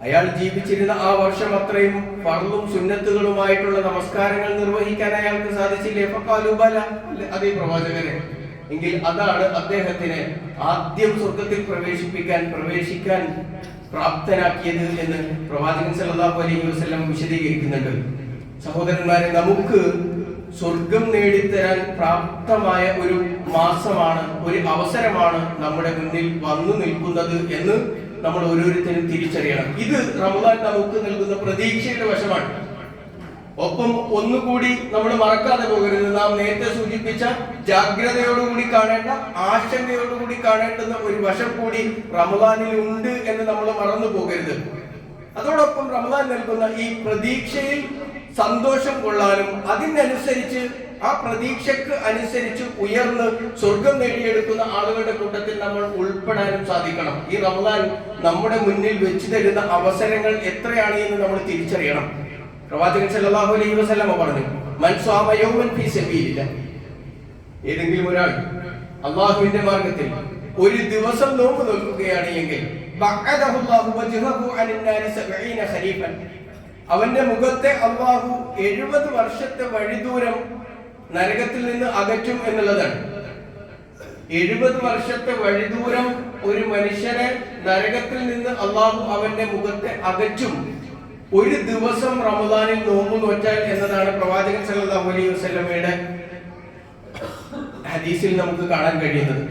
അയാൾ ജീവിച്ചിരുന്ന ആ വർഷം അത്രയും ഫർളും സുന്നത്തുകളുമായിട്ടുള്ള നമസ്കാരങ്ങൾ നിർവഹിക്കാൻ അയാൾക്ക് സാധിച്ചില്ലേ? ഫഖാലു ബല, അതേ പ്രവാചകരെ. എങ്കിൽ അതാണ് അദ്ദേഹത്തിനെ ആദ്യം സ്വർഗത്തിൽ പ്രവേശിക്കാൻ പ്രാപ്തനാക്കിയത് എന്ന് പ്രവാചകൻ സല്ലല്ലാഹു അലൈഹി വസല്ലം വിശദീകരിക്കുന്നുണ്ട്. സഹോദരന്മാരെ, നമുക്ക് സ്വർഗം നേടിത്തരാൻ പ്രാപ്തമായ ഒരു മാസമാണ്, ഒരു അവസരമാണ് നമ്മുടെ മുന്നിൽ വന്നു നിൽക്കുന്നത് എന്ന് നമ്മൾ ഓരോരുത്തരും തിരിച്ചറിയണം. ഇത് റമദാൻ നമുക്ക് നൽകുന്ന പ്രതീക്ഷയുടെ വശമാണ്. ഒപ്പം ഒന്നുകൂടി നമ്മൾ മറക്കാതെ പോകരുത്, നാം നേരത്തെ സൂചിപ്പിച്ച ജാഗ്രതയോടുകൂടി കാണേണ്ട, ആശങ്കയോടുകൂടി കാണേണ്ടുന്ന ഒരു വശം കൂടി റമദാനിൽ ഉണ്ട് എന്ന് നമ്മൾ മറന്നു പോകരുത്. അതോടൊപ്പം റമദാൻ നൽകുന്ന ഈ പ്രതീക്ഷയിൽ സന്തോഷം കൊള്ളാനും അതിനനുസരിച്ച് ആ പ്രതീക്ഷക്ക് അനുസരിച്ച് ഉയർന്ന് സ്വർഗം നേടിയെടുക്കുന്ന ആളുകളുടെ കൂട്ടത്തിൽ നമ്മൾ ഉൾപ്പെടാനും സാധിക്കണം. ഈ റമദാൻ നമ്മുടെ മുന്നിൽ വെച്ച് തരുന്ന അവസരങ്ങൾ എത്രയാണ് എന്ന് നമ്മൾ തിരിച്ചറിയണം. പ്രവാചകൻ സല്ലല്ലാഹു അലൈഹി വസല്ലം പറഞ്ഞു, മൻ സ്വാമ യൗമൻ ഫീ സബീലില്ലാഹ്, ഏതെങ്കിലും ഒരാൾ അല്ലാഹുവിന്റെ മാർഗ്ഗത്തിൽ ഒരു ദിവസം നോമ്പ് നോക്കുകയാണ് എങ്കിൽ ബഅദഹുല്ലാഹു വജ്ഹഹു അനിന്നാരി 70 ഖരീഫൻ, അവന്റെ മുഖത്തെ അല്ലാഹു 70 വർഷത്തെ വഴിദൂരം നരകത്തിൽ നിന്ന് അകറ്റും എന്നുള്ളതാണ്. 70 വർഷത്തെ വഴിദൂരം ഒരു മനുഷ്യനെ നരകത്തിൽ നിന്ന് അല്ലാഹു അവന്റെ മുഖത്തെ അകറ്റും ഒരു ദിവസം റമദാനിൽ നോമ്പ് നോറ്റാൽ എന്നതാണ് പ്രവാചകൻ സല്ലല്ലാഹു അലൈഹി വസല്ലമയുടെ ഹദീസിൽ നമുക്ക് കാണാൻ കഴിയുന്നത്.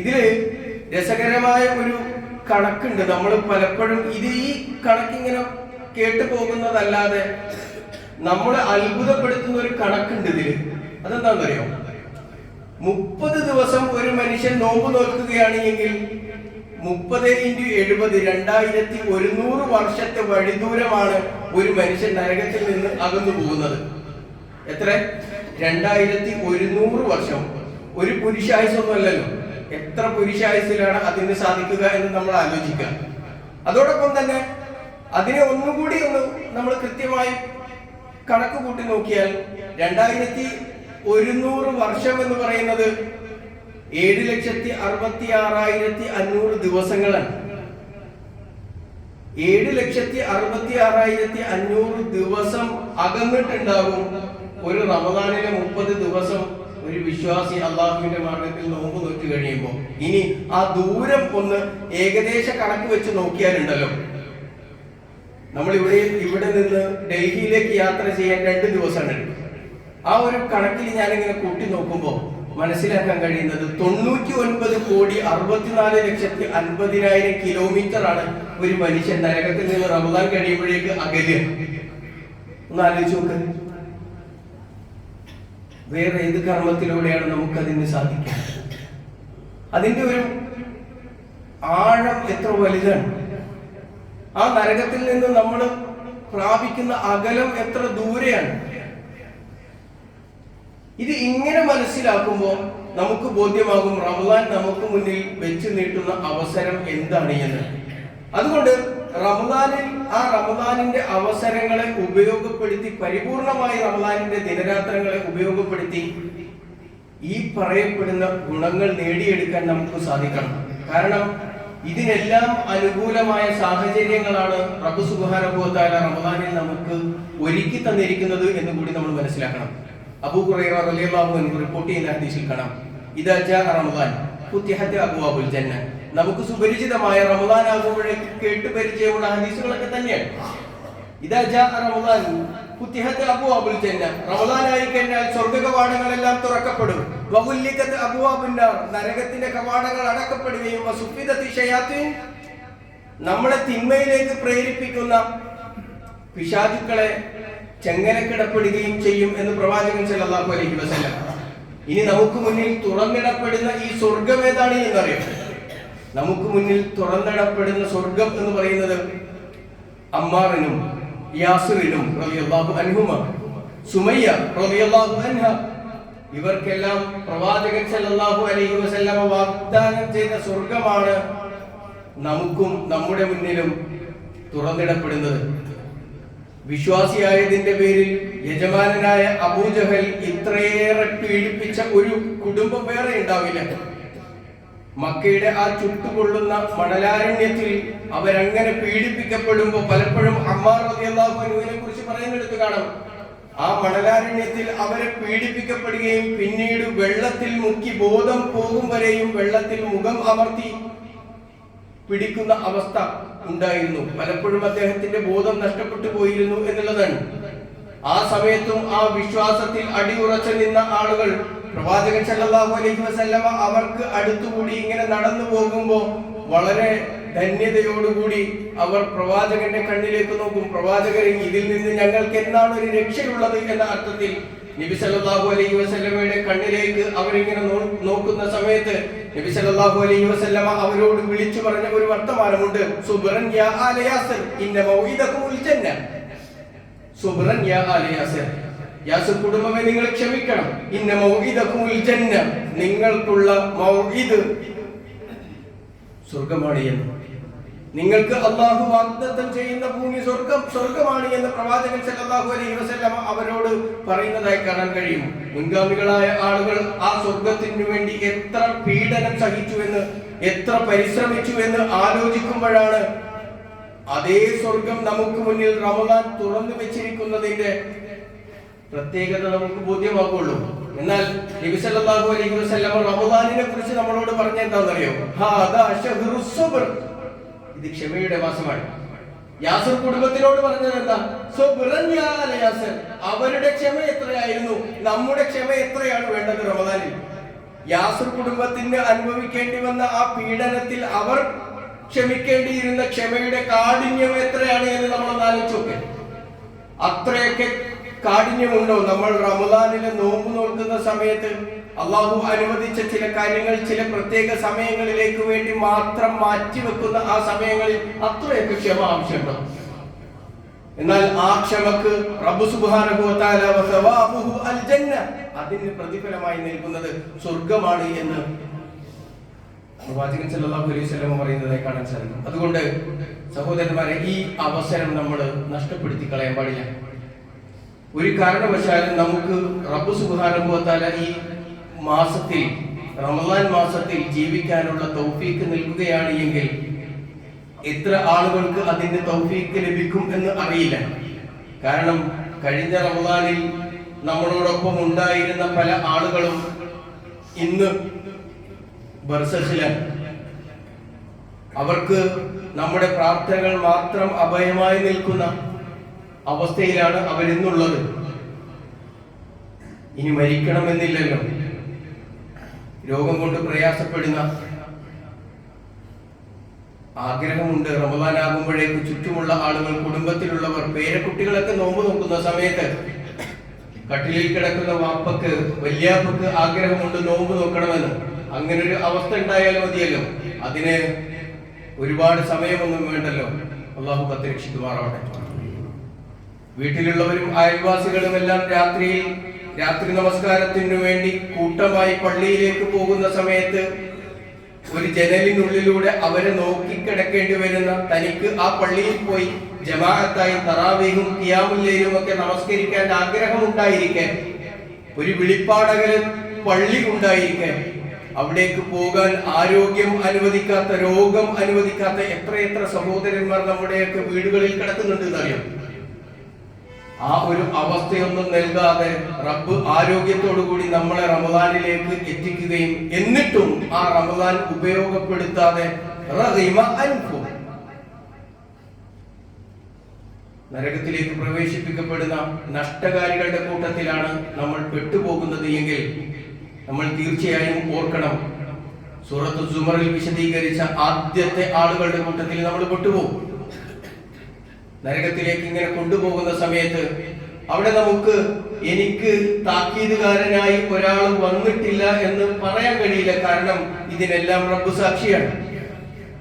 ഇതില് രസകരമായ ഒരു കണക്കുണ്ട്. നമ്മൾ പലപ്പോഴും ഈ കണക്കിങ്ങനെ കേട്ടു പോകുന്നതല്ലാതെ നമ്മളെ അത്ഭുതപ്പെടുത്തുന്ന ഒരു കണക്കുണ്ട് ഇതില്. അതെന്താണെന്നറിയോ? 30 ദിവസം ഒരു മനുഷ്യൻ നോമ്പ് നോക്കുകയാണ് എങ്കിൽ 30 × 70 2100 വർഷത്തെ വഴിദൂരമാണ് ഒരു മനുഷ്യൻ നരകത്തിൽ നിന്ന് അകന്നു പോകുന്നത്. എത്ര? 2100 വർഷം. ഒരു പുരുഷായുസൊന്നുമല്ലല്ലോ. എത്ര പുരുഷായുസിലാണ് അതിന് സാധിക്കുക എന്ന് നമ്മൾ ആലോചിക്കുക. അതോടൊപ്പം തന്നെ അതിനെ ഒന്നുകൂടി നമ്മൾ കൃത്യമായി കണക്ക് കൂട്ടി നോക്കിയാൽ 2100 വർഷം എന്ന് പറയുന്നത് 7,66,500 ദിവസങ്ങളാണ്. 7,66,500 ദിവസം അകന്നിട്ടുണ്ടാകും ഒരു റമദാനിലെ 30 ദിവസം ഒരു വിശ്വാസി അള്ളാഹുവിന്റെ മാർഗത്തിൽ നോമ്പ് നോറ്റ് കഴിയുമ്പോൾ. ഇനി ആ ദൂരം ഒന്ന് ഏകദേശ കണക്ക് വെച്ച് നോക്കിയാലുണ്ടല്ലോ, നമ്മൾ ഇവിടെ നിന്ന് ഡൽഹിയിലേക്ക് യാത്ര ചെയ്യാൻ 2 ദിവസമാണ് എടുക്കും. ആ ഒരു കണക്കിൽ ഞാനിങ്ങനെ കൂട്ടി നോക്കുമ്പോൾ മനസ്സിലാക്കാൻ കഴിയുന്നത് 99,64,50,000 കിലോമീറ്റർ ആണ് ഒരു മനുഷ്യൻ നരകത്തിൽ നിന്ന് റമദാൻ കഴിയുമ്പോഴേക്ക് അകലുക. ഒന്ന് ആലോചിച്ച് നോക്ക്. വേറെ ഏത് കർമ്മത്തിലൂടെയാണ് നമുക്ക് അതിന് സാധിക്കുക? അതിന്റെ ഒരു ആഴം എത്ര വലുതാണ്! ആ നരകത്തിൽ നിന്ന് നമ്മൾ പ്രാപിക്കുന്ന അകലം എത്ര ദൂരെയാണ്! ഇത് ഇങ്ങനെ മനസ്സിലാക്കുമ്പോൾ നമുക്ക് ബോധ്യമാകും റമദാൻ നമുക്ക് മുന്നിൽ വെച്ച് നീട്ടുന്ന അവസരം എന്താണ് എന്ന്. അതുകൊണ്ട് റമദാനിന്റെ അവസരങ്ങളെ ഉപയോഗപ്പെടുത്തി, പരിപൂർണമായി റമദാനിന്റെ ദിനരാത്രങ്ങളെ ഉപയോഗപ്പെടുത്തി ഈ പറയപ്പെടുന്ന ഗുണങ്ങൾ നേടിയെടുക്കാൻ നമുക്ക് സാധിക്കണം. കാരണം ഇതിനെല്ലാം അനുകൂലമായ സാഹചര്യങ്ങളാണ് റബ്ബ് സുബ്ഹാനഹു വ തആല റമദാനിൽ നമുക്ക് ഒരുക്കി തന്നിരിക്കുന്നത് എന്ന് കൂടി നമ്മൾ മനസ്സിലാക്കണം. അബൂ ഹുറൈറ റളിയല്ലാഹു അൻഹു റിപ്പോർട്ട് ചെയ്യുന്ന ഹദീസിൽ കാണാം, ഇദാ ജാഅ റമദാൻ ഫുതിഹത് അബ്വാബുൽ ജന്ന. നമുക്ക് സുപരിചിതമായ റമദാൻ ആകുമ്പോഴേക്ക് കേട്ട് പരിചയമുള്ള ഹദീസുകളൊക്കെ തന്നെയാണ്. ഇദാ ജാഅ റമദാൻ ഫുതിഹത് അബ്വാബുൽ ജന്ന, റമദാൻ ആയി കഴിഞ്ഞാൽ സ്വർഗ്ഗ കവാടങ്ങളെല്ലാം തുറക്കപ്പെടും. വഗുല്ലികത് അബ്വാബുൻ നാർ, നരകത്തിന്റെ കവാടങ്ങൾ അടക്കപ്പെടുകയും വസുഫിദതി ശയാത്തീൻ, നമ്മളെ തിന്മയിലേക്ക് പ്രേരിപ്പിക്കുന്ന പിശാചുക്കളെ ചെങ്ങലക്കിടപ്പെടുകയും ചെയ്യും എന്ന് പ്രവാചകൻ സല്ലല്ലാഹു അലൈഹി വസല്ലം. ഇനി നമുക്ക് മുന്നിൽ തുറന്നിടപ്പെടുന്ന ഈ സ്വർഗം ഏതാണ് എന്നറിയാം. നമുക്ക് മുന്നിൽ തുറന്നിടപ്പെടുന്ന സ്വർഗം എന്ന് പറയുന്നത് അമ്മാറിനും യാസിറിനും റളിയല്ലാഹു അൻഹുമ, സുമയ്യ റളിയല്ലാഹു അൻഹ, ഇവർക്കെല്ലാം പ്രവാചകൻ സല്ലല്ലാഹു അലൈഹി വസല്ലം വാഗ്ദാനം ചെയ്ത സ്വർഗമാണ് നമുക്കും നമ്മുടെ മുന്നിലും തുറന്നിടപ്പെടുന്നത്. വിശ്വാസിയായതിന്റെ പേരിൽ യജമാനായ അബൂജഹൽ ഇത്രയേറെ പീഡിപ്പിച്ച ഒരു കുടുംബം വേറെ ഉണ്ടാവില്ല. മക്കയുടെ ആ ചുട്ടുകൊള്ളുന്ന മണലാരണ്യത്തിൽ അവരങ്ങനെ പീഡിപ്പിക്കപ്പെടുമ്പോൾ പലപ്പോഴും അമ്മാർ റളിയല്ലാഹു അൻഹുവിനെ കുറിച്ച് പറയുന്നിടത്ത് കാണാം, ആ മണലാരണ്യത്തിൽ അവരെ പീഡിപ്പിക്കപ്പെടുകയും പിന്നീട് വെള്ളത്തിൽ മുക്കി ബോധം പോകും വരെയും വെള്ളത്തിൽ മുഖം അമർത്തി പിടിക്കുന്ന അവസ്ഥ ഉണ്ടായിരുന്നു. പലപ്പോഴും അദ്ദേഹത്തിന്റെ ബോധം നഷ്ടപ്പെട്ടു പോയിരുന്നു എന്നുള്ളതാണ്. ആ സമയത്തും ആ വിശ്വാസത്തിൽ അടിയുറച്ചു നിന്ന ആളുകൾ പ്രവാചകൻ സല്ലല്ലാഹു അലൈഹി വസല്ലമ അവർക്ക് അടുത്തുകൂടി ഇങ്ങനെ നടന്നു പോകുമ്പോൾ വളരെ ധന്യതയോടുകൂടി അവർ പ്രവാചകന്റെ കണ്ണിലേക്ക് നോക്കും. പ്രവാചകരെ, ഇതിൽ നിന്ന് ഞങ്ങൾക്ക് എന്താണ് ഒരു രക്ഷയുള്ളത് എന്ന അർത്ഥത്തിൽ നബി സല്ലല്ലാഹു അലൈഹി വസല്ലമയുടെ കണ്ണിലേക്ക് അവരിങ്ങനെ നോക്കുന്ന സമയത്ത് നബി സല്ലല്ലാഹു അലൈഹി വസല്ലമ അവരോട് വിളിച്ചു പറഞ്ഞ ഒരു വർത്തമാനമുണ്ട്. സുബ്രൻ യാ ആല യാസിർ ഇന്ന മൗഇദകുൽ ജന്ന. സുബ്രൻ യാ ആല യാസിർ, യാസിർ കുടുംബമേ നിങ്ങൾ ക്ഷമിക്കണം. ഇന്ന മൗഇദകുൽ ജന്ന, നിങ്ങൾക്കുള്ള മൗഇദ് സ്വർഗ്ഗമാണ് എന്ന്. നിങ്ങൾക്ക് അല്ലാഹു വാഗ്ദത്തം ചെയ്യുന്ന ഭൂമി സ്വർഗ്ഗമാണ് എന്ന് പ്രവാചകൻ സല്ലല്ലാഹു അലൈഹി വസല്ലമ അവരോട് പറയുന്നതായി കാണാൻ കഴിയും. മുൻഗാമികളായ ആളുകൾ ആ സ്വർഗ്ഗത്തിനു വേണ്ടി എത്ര പീഡനം സഹിച്ചു എന്ന്, എത്ര പരിശ്രമിച്ചു എന്ന് ആലോചിക്കുമ്പോഴാണ് അതേ സ്വർഗം നമുക്ക് മുന്നിൽ റമദാൻ തുറന്നു വെച്ചിരിക്കുന്നതിന്റെ പ്രത്യേകത നമുക്ക് ബോധ്യമാകുള്ളൂ. എന്നാൽ നബി സല്ലല്ലാഹു അലൈഹി വസല്ലമ റമദാനിനെ കുറിച്ച് നമ്മളോട് പറഞ്ഞ എന്താണെന്നറിയോ? ഹാദാ ശഹ്റുസ് സബ്ർ, ഇത് ക്ഷമയുടെ മാസമാണ്. യാസിർ കുടുംബത്തിനോട് പറഞ്ഞത് എന്താ? സുബ്രൻ യാ ആല യാസിർ, അവരുടെ ക്ഷമ എത്രയായിരുന്നു, നമ്മുടെ ക്ഷമ എത്രയാണ് വേണ്ടത് റമദാനിൽ? യാസിർ കുടുംബത്തിന് അനുഭവിക്കേണ്ടി വന്ന ആ പീഡനത്തിൽ അവർ ക്ഷമിക്കേണ്ടിയിരുന്ന ക്ഷമയുടെ കാഠിന്യം എത്രയാണ് എന്ന് നമ്മളൊന്ന് ആലോചിച്ചോക്കെ. അത്രയൊക്കെ കാഠിന്യമുണ്ടോ? നമ്മൾ റമദാനിലെ നോമ്പ് നോക്കുന്ന സമയത്ത് അള്ളാഹു അനുവദിച്ച ചില കാര്യങ്ങൾ ചില പ്രത്യേക സമയങ്ങളിലേക്ക് വേണ്ടി മാത്രം മാറ്റിവെക്കുന്ന ആ സമയങ്ങളിൽ അത്രയൊക്കെ ക്ഷമ ആവശ്യമുണ്ടോ? എന്നാൽ ആ ക്ഷമക്ക് റബ്ബ് സുബ്ഹാനഹു വ തആല വസവാബുഹു അൽ ജന്ന, അതിന് പ്രതിഫലമായി നൽകുന്നത് സ്വർഗ്ഗമാണ് എന്ന് പ്രവാചകൻ സല്ലല്ലാഹു അലൈഹി വസല്ലം പറയുന്നതായി കാണാൻ സാധിക്കും. അതുകൊണ്ട് സഹോദരന്മാരെ, ഈ അവസരം നമ്മൾ നഷ്ടപ്പെടുത്തി കളയാൻ പാടില്ല. ഒരു കാരണവശാലും നമുക്ക് റബ്ബ് സുബ്ഹാനഹു വ തആല ഈ മാസത്തിൽ, റമദാൻ മാസത്തിൽ ജീവിക്കാനുള്ള തൗഫീക്ക് നൽകുകയാണ് എങ്കിൽ എത്ര ആളുകൾക്ക് അതിന്റെ തൗഫീക്ക് ലഭിക്കും എന്ന് അറിയില്ല. കാരണം കഴിഞ്ഞ റമദാനിൽ നമ്മളോടൊപ്പം ഉണ്ടായിരുന്ന പല ആളുകളും ഇന്ന് ബർസഖിലാണ്. അവർക്ക് നമ്മുടെ പ്രാർത്ഥനകൾ മാത്രം അഭയമായി നിൽക്കുന്ന അവസ്ഥയിലാണ് അവരിന്നുള്ളത്. ഇനി മരിക്കണമെന്നില്ലല്ലോ. രോഗം കൊണ്ട് പ്രയാസപ്പെടുന്ന, ആഗ്രഹമുണ്ട് റമദാൻ ആകുമ്പോഴേക്ക് ചുറ്റുമുള്ള ആളുകൾ, കുടുംബത്തിലുള്ളവർ, പേരക്കുട്ടികളൊക്കെ നോമ്പ് നോക്കുന്ന സമയത്ത് കട്ടിലിൽ കിടക്കുന്ന വാപ്പക്ക്, വല്യാപ്പക്ക് ആഗ്രഹമുണ്ട് നോമ്പ് നോക്കണമെന്ന്. അങ്ങനെ ഒരു അവസ്ഥ ഉണ്ടായാൽ മതിയല്ലോ. അതിന് ഒരുപാട് സമയമൊന്നും വേണ്ടല്ലോ. അള്ളാഹു കാത്തുരക്ഷിക്കുമാറാവട്ടെ. വീട്ടിലുള്ളവരും അയൽവാസികളും എല്ലാം രാത്രി നമസ്കാരത്തിനു വേണ്ടി കൂട്ടമായി പള്ളിയിലേക്ക് പോകുന്ന സമയത്ത് ഒരു ജനലിനുള്ളിലൂടെ അവരെ നോക്കിക്കിടക്കേണ്ടി വരുന്ന തനിക്ക് ആ പള്ളിയിൽ പോയി ജമാഅത്തായി തറാവീഹും ഖിയാമുൽ ലൈലും ഒക്കെ നമസ്കരിക്കാൻ ആഗ്രഹമുണ്ടായിരിക്കെ, ഒരു വിളിപ്പാടകല് പള്ളി ഉണ്ടായിരിക്കെ, അവിടേക്ക് പോകാൻ ആരോഗ്യം അനുവദിക്കാത്ത, രോഗം അനുവദിക്കാത്ത എത്രയെത്ര സഹോദരന്മാർ നമ്മുടെയൊക്കെ വീടുകളിൽ കിടക്കുന്നുണ്ട് എന്നറിയാം. ആ ഒരു അവസ്ഥയൊന്നും നൽകാതെ റബ്ബ് ആരോഗ്യത്തോടുകൂടി നമ്മളെ റമദാനിലേക്ക് എത്തിക്കുകയും എന്നിട്ടും ആ റമദാൻ ഉപയോഗപ്പെടുത്താതെ നരകത്തിലേക്ക് പ്രവേശിപ്പിക്കപ്പെടുന്ന നഷ്ടകാരികളുടെ കൂട്ടത്തിലാണ് നമ്മൾ പെട്ടുപോകുന്നത് എങ്കിൽ നമ്മൾ തീർച്ചയായും ഓർക്കണം, സൂറത്ത് സുമറിൽ വിശദീകരിച്ച ആദ്യത്തെ ആളുകളുടെ കൂട്ടത്തിൽ നമ്മൾ പെട്ടുപോകും. നരകത്തിലേക്ക് ഇങ്ങനെ കൊണ്ടുപോകുന്ന സമയത്ത് അവിടെ നമുക്ക് എനിക്ക് താക്കീതുകാരനായി ഒരാൾ വന്നിട്ടില്ല എന്ന് പറയാൻ കഴിയില്ല. കാരണം ഇതിനെല്ലാം റബ്ബ് സാക്ഷിയാണ്,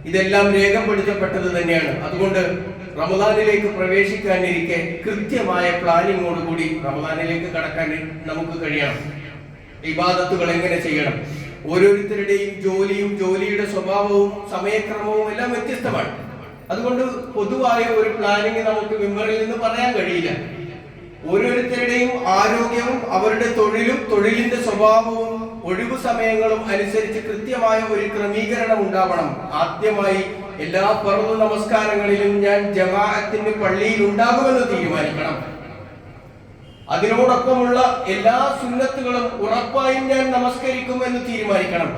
ഇതെല്ലാം രേഖപ്പെടുത്തപ്പെട്ടത് തന്നെയാണ്. അതുകൊണ്ട് റമദാനിലേക്ക് പ്രവേശിക്കാനിരിക്കെ കൃത്യമായ പ്ലാനിങ്ങോടുകൂടി റമദാനിലേക്ക് കടക്കാൻ നമുക്ക് കഴിയണം. ഇബാദത്തുകൾ എങ്ങനെ ചെയ്യണം? ഓരോരുത്തരുടെയും ജോലിയുടെ സ്വഭാവവും സമയക്രമവും എല്ലാം വ്യത്യസ്തമാണ്. അതുകൊണ്ട് പൊതുവായ ഒരു പ്ലാനിങ് നമുക്ക് മെമ്പറിൽ നിന്ന് പറയാൻ കഴിയില്ല. ഓരോരുത്തരുടെയും ആരോഗ്യവും അവരുടെ തൊഴിലിന്റെ സ്വഭാവവും ഒഴിവു സമയങ്ങളും അനുസരിച്ച് കൃത്യമായ ഒരു ക്രമീകരണം ഉണ്ടാവണം. ആദ്യമായി എല്ലാ ഫർദ് നമസ്കാരങ്ങളിലും ഞാൻ ജമാഅത്തിന് പള്ളിയിൽ ഉണ്ടാകുമെന്ന് തീരുമാനിക്കണം. അതിനോടൊപ്പമുള്ള എല്ലാ സുന്നത്തുകളും ഉറപ്പായും ഞാൻ നമസ്കരിക്കുമെന്ന് തീരുമാനിക്കണം.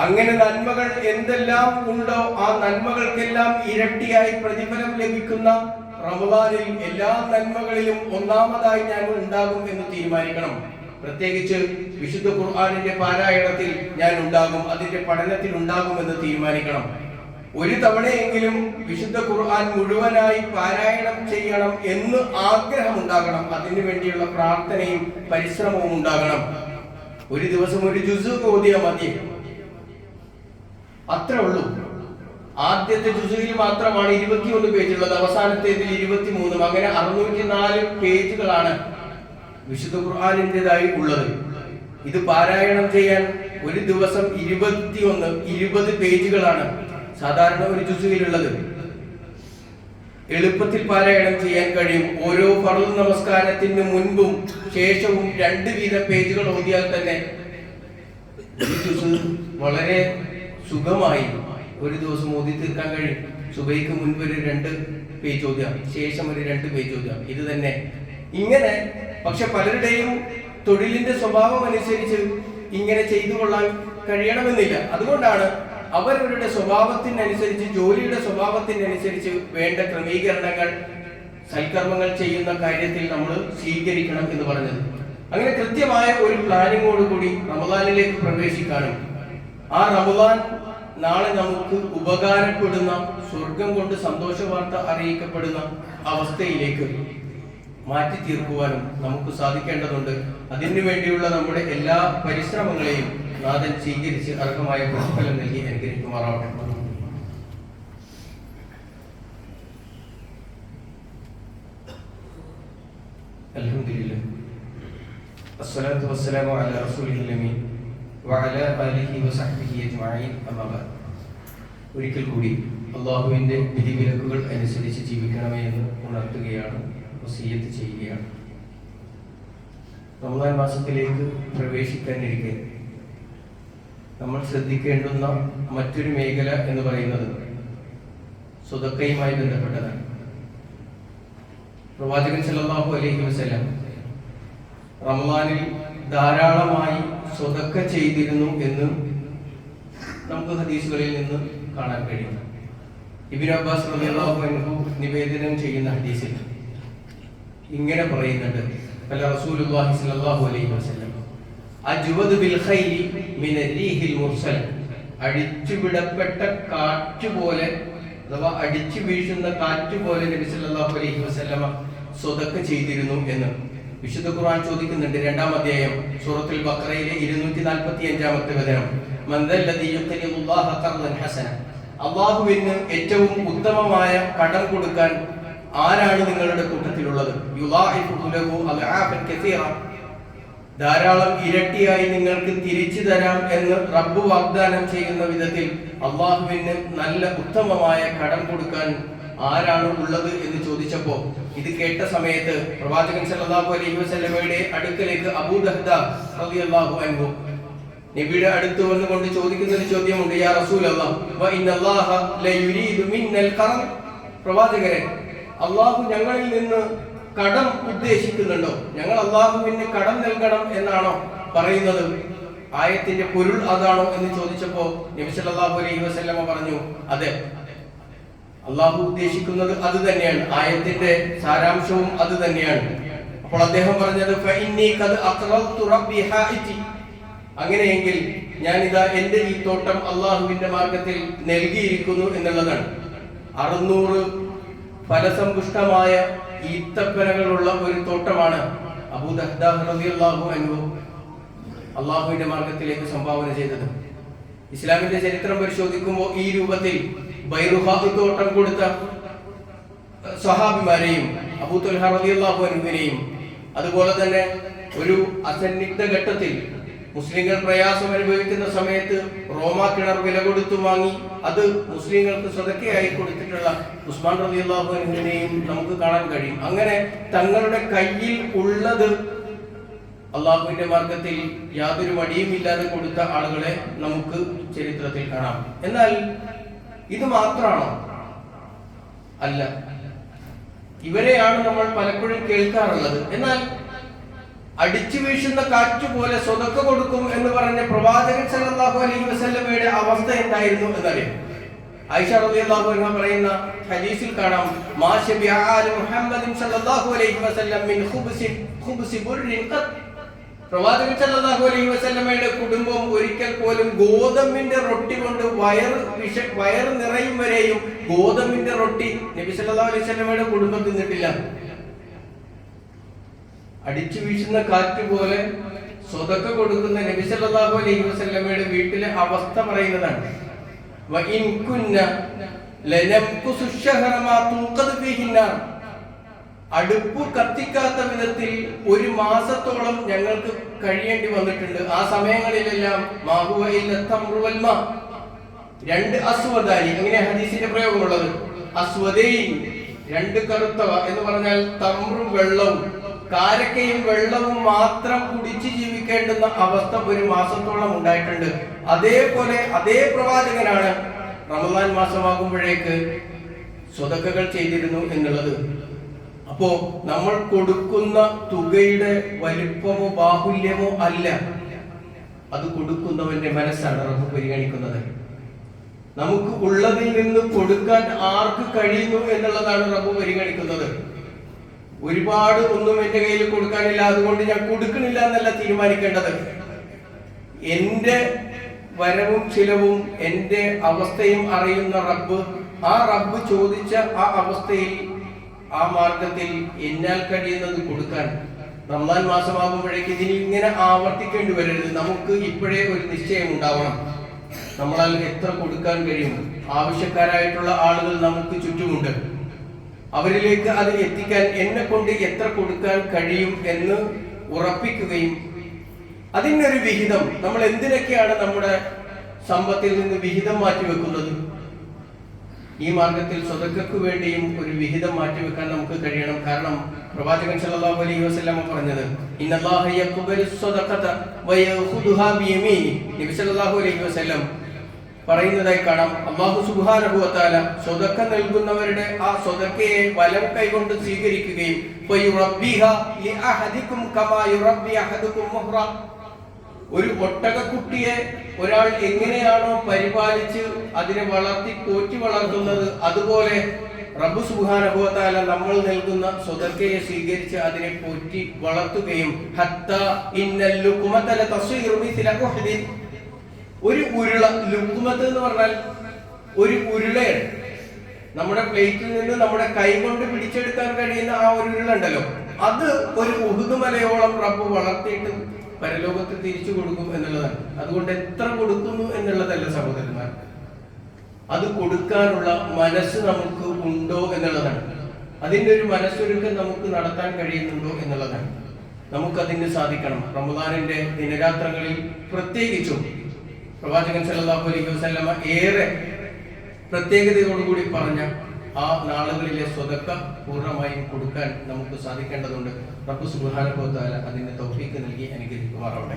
അങ്ങനെ നന്മകൾ എന്തെല്ലാം ഉണ്ടോ ആ നന്മകൾക്കെല്ലാം ഇരട്ടിയായി പ്രതിഫലം ലഭിക്കുന്ന റമദാനിൽ എല്ലാ നന്മകളിലും ഒന്നാമതായി ഞാൻ ഉണ്ടാകും എന്ന് തീരുമാനിക്കണം. പ്രത്യേകിച്ച് വിശുദ്ധ ഖുർആനിന്റെ പാരായണത്തിൽ ഞാൻ ഉണ്ടാകും, അതിന്റെ പഠനത്തിൽ ഉണ്ടാകുമെന്ന് തീരുമാനിക്കണം. ഒരു തവണയെങ്കിലും വിശുദ്ധ ഖുർആൻ മുഴുവനായി പാരായണം ചെയ്യണം എന്ന് ആഗ്രഹമുണ്ടാകണം. അതിനു വേണ്ടിയുള്ള പ്രാർത്ഥനയും പരിശ്രമവും ഉണ്ടാകണം. ഒരു ദിവസം ഒരു ജുസ് ഓതിയാൽ മതി, അത്രേ ഉള്ളൂ. ആദ്യത്തെ ജുസുവിൽ മാത്രമാണ് 21 പേജുള്ളത്, അവസാനത്തേതിൽ 23. അങ്ങനെ 604 പേജുകളാണ് വിശുദ്ധ ഖുർആനിൻ്റെതായി ഉള്ളത്. ഇത് പാരായണം ചെയ്യാൻ ഒരു ദിവസം 20 പേജുകളാണ് സാധാരണ ഒരു ജുസുവിലുള്ളത്. എളുപ്പത്തിൽ പാരായണം ചെയ്യാൻ കഴിയും. ഓരോ ഫർള് നമസ്കാരത്തിന് മുൻപും ശേഷവും 2 വീതം പേജുകൾ ഓതിയാൽ തന്നെ ഈ ജുസ് വളരെ സുഖമായി ഒരു ദിവസം ഓതി തീർക്കാൻ കഴിയും. സുബൈക്ക് മുൻപ് ഒരു 2 പേജ് ഓതാം, ശേഷം ഒരു 2 പേജ് ഓതാം. ഇത് തന്നെ ഇങ്ങനെ. പക്ഷെ പലരുടെയും തൊഴിലിന്റെ സ്വഭാവം അനുസരിച്ച് ഇങ്ങനെ ചെയ്തു കൊള്ളാൻ കഴിയണമെന്നില്ല. അതുകൊണ്ടാണ് അവരവരുടെ സ്വഭാവത്തിനനുസരിച്ച്, ജോലിയുടെ സ്വഭാവത്തിനനുസരിച്ച് വേണ്ട ക്രമീകരണങ്ങൾ, സൽക്കർമ്മങ്ങൾ ചെയ്യുന്ന കാര്യത്തിൽ നമ്മൾ സ്വീകരിക്കണം എന്ന് പറഞ്ഞത്. അങ്ങനെ കൃത്യമായ ഒരു പ്ലാനിങ്ങോടുകൂടി റമദാനിലേക്ക് പ്രവേശിക്കാനും ആ റമദാൻ നാളെ നമുക്ക് ഉപകാരപ്പെടുന്ന, സ്വർഗം കൊണ്ട് സന്തോഷ വാർത്ത അറിയിക്കപ്പെടുന്ന അവസ്ഥയിലേക്ക് മാറ്റി തീർക്കുവാനും നമുക്ക് സാധിക്കേണ്ടതുണ്ട്. അതിനു വേണ്ടിയുള്ള നമ്മുടെ എല്ലാ പരിശ്രമങ്ങളെയും നാഥൻ സ്വീകരിച്ച് അർഹമായ പ്രതിഫലം നൽകി അനുഗ്രഹിക്കുമാറാവട്ടെ. അൽഹംദുലില്ലാഹ് വസ്സലാത്തു വസ്സലാമു അലാ റസൂലിൽ അമീൻ വഅലാ ആലിഹി വസഹ്ബിഹി അജ്മഈൻ. അമ്മാ ബഅദ്. ഒരിക്കൽ കൂടി അല്ലാഹുവിന്റെ വിധിവിലക്കുകൾ അനുസരിച്ച് ജീവിക്കണമേ എന്ന് ഉണർത്തുകയാണ്, വസിയ്യത്ത് ചെയ്യുകയാണ്. റമദാൻ മാസത്തിലേക്ക് പ്രവേശിക്കാനിരിക്കെ നമ്മൾ ശ്രദ്ധിക്കേണ്ടുന്ന മറ്റൊരു മേഖല എന്ന് പറയുന്നത് സ്വതക്കയുമായി ബന്ധപ്പെട്ടതാണ്. പ്രവാചകൻ സല്ലല്ലാഹു അലൈഹി വസല്ലം റമദാനിൽ ധാരാളമായി സ്വതക്ക ചെയ്തിരുന്നു എന്ന് നമുക്ക് ഹദീസുകളിൽ നിന്ന് കാണാൻ കഴിയും. ഇബ്നു അബ്ബാസ് റളിയല്ലാഹു അൻഹു നിവേദനം ചെയ്യുന്ന ഹദീസിൽ ഇങ്ങനെ പറയുന്നുണ്ട്: റസൂലുള്ളാഹി സ്വല്ലല്ലാഹു അലൈഹി വസല്ലം അജ്വദു ബിൽ ഖൈരി മിൻ അർ-റീഹിൽ മുർസൽ, അടിച്ചുവിടപ്പെട്ട കാറ്റ് പോലെ അഥവാ അടിച്ചു വീഴുന്ന കാറ്റ് പോലെ നബി സല്ലല്ലാഹു അലൈഹി വസല്ലം സ്വതക്ക ചെയ്തിരുന്നു എന്ന് വിശുദ്ധ ഖുർആൻ ചോദിക്കുന്നുണ്ട്. 2-ാം അധ്യായം സൂറത്തുൽ ബഖറയിലെ 245-ാമത്തെ വചനം: മൻദല്ലദീ യുഖ്രിദുല്ലാഹ ഖർദൻ ഹസന, അല്ലാഹുവിന് ഏറ്റവും ഉത്തമമായ കടം കൊടുക്കാൻ ആരാണ് നിങ്ങളുടെ കൂട്ടത്തിലുള്ളത്? യുളാഇഫു ലഹു അൽആഫൻ കസീറ, ധാരാളം ഇരട്ടിയായി നിങ്ങൾക്ക് തിരിച്ചു തരാം എന്ന് റബ്ബ് വാഗ്ദാനം ചെയ്യുന്ന വിധത്തിൽ അല്ലാഹുവിന് നല്ല ഉത്തമമായ കടം കൊടുക്കാൻ ആരാണ് ഉള്ളത് എന്ന് ചോദിച്ചപ്പോൾ ഇത് കേട്ട സമയത്ത് പ്രവാചകൻ സല്ലല്ലാഹു അലൈഹി വസല്ലമയുടെ അടുക്കലേക്ക് അബൂ ദഹ്ദ റളിയല്ലാഹു അൻഹു നബിയുടെ അടുത്ത് വന്നുകൊണ്ട് ചോദിക്കുന്ന ഒരു ചോദ്യമുണ്ട്: യാ റസൂലല്ലാഹ് വ ഇന്നല്ലാഹ ലയുരീദു മിന്നൽ ഖറം, പ്രവാചകരെ, അല്ലാഹു ഞങ്ങളിൽ നിന്ന് കടം ഉദ്ദേശിക്കുന്നുണ്ടോ? ഞങ്ങൾ അല്ലാഹുവിന് കടം നൽകണം എന്നാണോ പറയുന്നത്? ആയത്തിന്റെ പൊരുൾ അതാണോ എന്ന് ചോദിച്ചപ്പോൾ നബി സല്ലല്ലാഹു അലൈഹി വസല്ലമ പറഞ്ഞു, അതെ, അല്ലാഹു ഉദ്ദേശിക്കുന്നത് അത് തന്നെയാണ്, ആയത്തിന്റെ സാരാംശവും അത് തന്നെയാണ്. അപ്പോൾ അദ്ദേഹം പറഞ്ഞത് ഫഇന്നി ഖദ് അഖറൽതു റബ്ബി ഹാഇതി, അങ്ങനെയെങ്കിൽ ഞാൻ ഇതാ എന്റെ ഈ തോട്ടം അല്ലാഹുവിന്റെ മാർഗത്തിൽ നൽകിയിരിക്കുന്നു എന്നുള്ളതാണ്. 600 ഫലസമ്പുഷ്ടമായ ഈത്തപ്പനകളുള്ള ഒരു തോട്ടമാണ് അബൂ ദഹ്ദ റളിയല്ലാഹു അൻഹു അല്ലാഹുവിന്റെ മാർഗത്തിലേക്ക് സംഭാവന ചെയ്തത്. ഇസ്ലാമിന്റെ ചരിത്രം പരിശോധിക്കുമ്പോൾ ഈ രൂപത്തിൽ ബൈറുഹാ തോട്ടം കൊടുത്ത സ്വഹാബിമാരെയും അബൂ തുൽഹ റളിയല്ലാഹു അൻഹുവിനെയും, അതുപോലെ തന്നെ ഒരു അസന്നിഗ്ധ ഘട്ടത്തിൽ മുസ്ലിങ്ങൾ പ്രയാസം അനുഭവിക്കുന്ന സമയത്ത് റോമാ കിണർ വില കൊടുത്തു വാങ്ങി അത് മുസ്ലിങ്ങൾക്ക് സ്വതക്കയായി കൊടുത്തിട്ടുള്ള ഉസ്മാൻ റളിയല്ലാഹു അൻഹുവിനെയും നമുക്ക് കാണാൻ കഴിയും. അങ്ങനെ തങ്ങളുടെ കയ്യിൽ ഉള്ളത് അള്ളാഹുവിന്റെ മാർഗത്തിൽ യാതൊരു മടിയുമില്ലാതെ കൊടുത്ത ആളുകളെ നമുക്ക് ചരിത്രത്തിൽ കാണാം. എന്നാൽ ഇത് മാത്രമാണോ? അല്ല, ഇവരെയാണ് നമ്മൾ പലപ്പോഴും കേൾക്കാറുള്ളത്. എന്നാൽ അടിച്ചു വീശുന്ന കാറ്റ് പോലെ സ്വതക്ക കൊടുക്കും എന്ന് പറഞ്ഞ പ്രവാചകൻ സല്ലല്ലാഹു അലൈഹി വസല്ലമയുടെ അവസ്ഥ എന്തായിരുന്നു എന്നറിയാം. ആയിഷ റളിയല്ലാഹു അൻഹ പറയുന്ന ഹദീസിൽ കാണാം: മാ ശബിഅ ആലു മുഹമ്മദിൻ സല്ലല്ലാഹു അലൈഹി വസല്ലം മിൻ ഖുബ്സി ബുർരിൻ ഖത്ത്, പ്രവാചകൻ സല്ലല്ലാഹു അലൈഹി വസല്ലമയുടെ കുടുംബം ഒരിക്കൽ പോലും ഗോതമ്പിന്റെ റൊട്ടി കൊണ്ട് വയറ് നിറയും വരെയും ഗോതമ്പിന്റെ റൊട്ടി നബി സല്ലല്ലാഹു അലൈഹി വസല്ലമയുടെ കുടുംബം തിന്നിട്ടില്ല. അടിച്ചു വീശുന്ന കാറ്റ് പോലെ സ്വതക്ക കൊടുക്കുന്ന നബി സല്ലല്ലാഹു അലൈഹി വസല്ലമയുടെ വീട്ടിലെ അവസ്ഥ പറയുന്നതാണ്. വഇൻ കുന്ന ലനംകുസു ശഹറ മാ തുഖദ് ഫീഹിന്ന, അടുപ്പ് കത്തിക്കാത്ത വിധത്തിൽ ഒരു മാസത്തോളം ഞങ്ങൾക്ക് കഴിയേണ്ടി വന്നിട്ടുണ്ട്. ആ സമയങ്ങളിലെല്ലാം മാഹുവ ഇല്ല തംറു വൽ മാ, രണ്ട് അസ്വദാനി, അങ്ങനെ ഹദീസിന്റെ പ്രയോഗമുള്ളത്. അസ്വദൈൻ, രണ്ട് കറുത്തവ എന്ന് പറഞ്ഞാൽ തംറും വെള്ളവും, കാരക്കയും വെള്ളവും മാത്രം കുടിച്ച് ജീവിക്കേണ്ടുന്ന അവസ്ഥ ഒരു മാസത്തോളം ഉണ്ടായിട്ടുണ്ട്. അതേപോലെ അതേ പ്രവാചകനാണ് റമദാൻ മാസമാകുമ്പോഴേക്ക് സ്വതക്കകൾ ചെയ്തിരുന്നു എന്നുള്ളത്. അപ്പോ നമ്മൾ കൊടുക്കുന്ന തുകയുടെ വലിപ്പമോ ബാഹുല്യമോ അല്ല, അത് കൊടുക്കുന്നവന്റെ മനസ്സാണ് റബ്ബ് പരിഗണിക്കുന്നത്. നമുക്ക് ഉള്ളതിൽ നിന്ന് കൊടുക്കാൻ ആർക്ക് കഴിയുന്നു എന്നുള്ളതാണ് റബ്ബ് പരിഗണിക്കുന്നത്. ഒരുപാട് ഒന്നും എന്റെ കയ്യിൽ കൊടുക്കാനില്ല, അതുകൊണ്ട് ഞാൻ കൊടുക്കണില്ല എന്നല്ല തീരുമാനിക്കേണ്ടത്. എന്റെ വരവും ചിലവും എന്റെ അവസ്ഥയും അറിയുന്ന റബ്ബ്, ആ റബ്ബ് ചോദിച്ച ആ അവസ്ഥയിൽ ആ മാർഗത്തിൽ എന്നാൽ കഴിയുന്നത് കൊടുക്കാൻ. റമദാൻ മാസമാകുമ്പോഴേക്ക് ഇതിന് ഇങ്ങനെ ആവർത്തിക്കേണ്ടി വരരുത്. നമുക്ക് ഇപ്പോഴേ ഒരു നിശ്ചയം ഉണ്ടാവണം, നമ്മളാൽ എത്ര കൊടുക്കാൻ കഴിയും. ആവശ്യക്കാരായിട്ടുള്ള ആളുകൾ നമുക്ക് ചുറ്റുമുണ്ട്, അവരിലേക്ക് അത് എത്തിക്കാൻ എന്നെ കൊണ്ട് എത്ര കൊടുക്കാൻ കഴിയും എന്ന് ഉറപ്പിക്കുകയും അതിനൊരു വിഹിതം, നമ്മൾ എന്തിനൊക്കെയാണ് നമ്മുടെ സമ്പത്തിൽ നിന്ന് വിഹിതം മാറ്റിവെക്കുന്നത്, ഈ മാർഗത്തിൽ സ്വതക്കക്ക് വേണ്ടിയും ഒരു വിഹിതം മാറ്റിവെക്കാൻ നമുക്ക് കഴിയണം. കാരണം പ്രവാചകൻ സല്ലല്ലാഹു അലൈഹി വസല്ലം പറഞ്ഞത് ഇന്നല്ലാഹ യഖ്ബലു സ്വദഖത വയഖുദുഹാ ബിയമീനി, നബി സല്ലല്ലാഹു അലൈഹി വസല്ലം പറയുന്നതായി കാണാം. അല്ലാഹു സുബ്ഹാനഹു വ തആല സ്വതക്ക നൽകുന്നവരുടെ ആ സ്വതക്കയെ വലം കൈകൊണ്ട് സ്വീകരിക്കുകയും ഫയുറബ്ബിഹാ ലിഅഹദികും കമാ യുറബ്ബി അഹദുകും മുഹ്റ, ഒരു ഒട്ടകക്കുട്ടിയെ ഒരാൾ എങ്ങനെയാണോ പരിപാലിച്ച് അതിനെ വളർത്തി പോറ്റി വളർത്തുന്നത്, അതുപോലെ റബ്ബ് സുബ്ഹാനഹു വ തആല നമ്മൾ നൽകുന്ന സ്വതക്കയെ സ്വീകരിച്ച് അതിനെ പോറ്റി വളർത്തുകയും ഹത്താ ഇന്നൽ ലുഖ്മത ലതസ്വീറു മിസ്ല ഉഹ്ദി, ഒരു ഉരുള, ലുഖ്മത്ത് എന്ന് പറഞ്ഞാൽ ഒരു ഉരുളയാണ്. നമ്മുടെ പ്ലേറ്റിൽ നിന്ന് നമ്മുടെ കൈ കൊണ്ട് പിടിച്ചെടുക്കാൻ കഴിയുന്ന ആ ഒരു ഉരുള ഉണ്ടല്ലോ, അത് ഒരു ഉഹുദ് മലയോളം റബ്ബ് വളർത്തിയിട്ട് പരലോകത്ത് തിരിച്ചു കൊടുക്കും എന്നുള്ളതാണ്. അതുകൊണ്ട് എത്ര കൊടുക്കുന്നു എന്നുള്ളതല്ല സഹോദരന്മാർ, അത് കൊടുക്കാനുള്ള മനസ്സ് നമുക്ക് ഉണ്ടോ എന്നുള്ളതാണ്. അതിന്റെ ഒരു മനസ്സൊരുക്കം നമുക്ക് നടത്താൻ കഴിയുന്നുണ്ടോ എന്നുള്ളതാണ്. നമുക്കതിന് സാധിക്കണം. റമദാനിന്റെ ദിനരാത്രങ്ങളിൽ പ്രത്യേകിച്ചും പ്രവാചകൻ സല്ലല്ലാഹു അലൈഹി വസല്ലമ ഏറെ പ്രത്യേകതയോടുകൂടി പറഞ്ഞ ആ നാളുകളിലെ സ്വതക്ക പൂർണ്ണമായും കൊടുക്കാൻ നമുക്ക് സാധിക്കേണ്ടതുണ്ട്. റബ്ബ് സുബ്ഹാനഹു വ തആല അതിന്റെ തൗഫീഖ് നൽകി അനുഗ്രഹിക്കുമാറാവട്ടെ.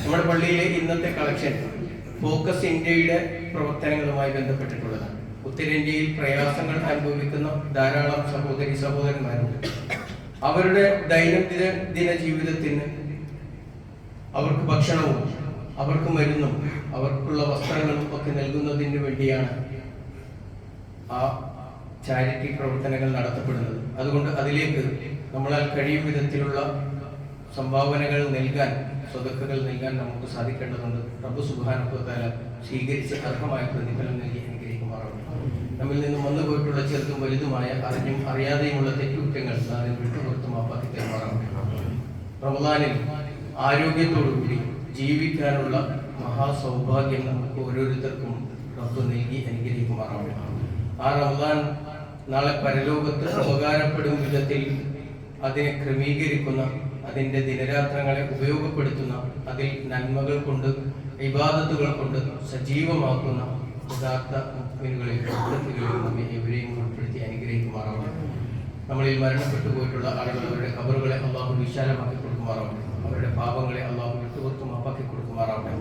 നമ്മുടെ പള്ളിയിലെ ഇന്നത്തെ കളക്ഷൻ ഫോക്കസ് ഇന്ത്യയുടെ പ്രവർത്തനങ്ങളുമായി ബന്ധപ്പെട്ടിട്ടുള്ളതാണ്. ഉത്തരേന്ത്യയിൽ പ്രയാസങ്ങൾ അനുഭവിക്കുന്ന ധാരാളം സഹോദരി സഹോദരന്മാരുണ്ട്. അവരുടെ ദൈനംദിന ജീവിതത്തിന് അവർക്ക് ഭക്ഷണവും അവർക്ക് മരുന്നും അവർക്കുള്ള വസ്ത്രങ്ങളും ഒക്കെ നൽകുന്നതിന് വേണ്ടിയാണ് ആ ചാരിറ്റി പ്രവർത്തനങ്ങൾ നടത്തപ്പെടുന്നത്. അതുകൊണ്ട് അതിലേക്ക് നമ്മളാൽ കഴിയും വിധത്തിലുള്ള സംഭാവനകൾ നൽകാൻ, സ്വതക്കകൾ നൽകാൻ നമുക്ക് സാധിക്കേണ്ടതുണ്ട്. റബ്ബ് സുബ്ഹാനഹു വ തആല സ്വീകരിച്ച് അർഹമായ പ്രതിഫലം നൽകി അനുഗ്രഹിക്കുമാറാവട്ടെ. നമ്മിൽ നിന്നും വന്നുപോയിട്ടുള്ള ചെറുതും വലുതുമായ അറിഞ്ഞും അറിയാതെയുമുള്ള തെറ്റുകുറ്റങ്ങൾ നാം വിട്ടുപുറത്ത് മാപ്പാക്കി തരുമാറാവട്ടെ. റമദാനിൽ ആരോഗ്യത്തോടുകൂടി ജീവിക്കാനുള്ള മഹാസൗഭാഗ്യം നമുക്ക് ഓരോരുത്തർക്കും റബ്ബ് നൽകി അനുഗ്രഹിക്കുമാറാവട്ടെ. ആ റമദാൻ നാളെ പരലോകത്ത് ഉപകാരപ്പെടും വിധത്തിൽ അതിനെ ക്രമീകരിക്കുന്ന, അതിൻ്റെ ദിനരാത്രങ്ങളെ ഉപയോഗപ്പെടുത്തുന്ന, അതിൽ നന്മകൾ കൊണ്ട് ഇബാദത്തുകൾ കൊണ്ട് സജീവമാക്കുന്ന യഥാർത്ഥ മുഅ്മിനുകളിൽ നമ്മെ എവരെയും ഉൾപ്പെടുത്തി അനുഗ്രഹിക്കുമാറാവട്ടെ. നമ്മളിൽ മരണപ്പെട്ടു പോയിട്ടുള്ള ആളുകൾ അവരുടെ ഖബറുകളെ അള്ളാഹു വിശാലമാക്കി കൊടുക്കുമാറാവട്ടെ. അവരുടെ പാപങ്ങളെ അള്ളാഹു വിട്ടുപുറത്ത് മാപ്പാക്കി കൊടുക്കുമാറാവട്ടെ.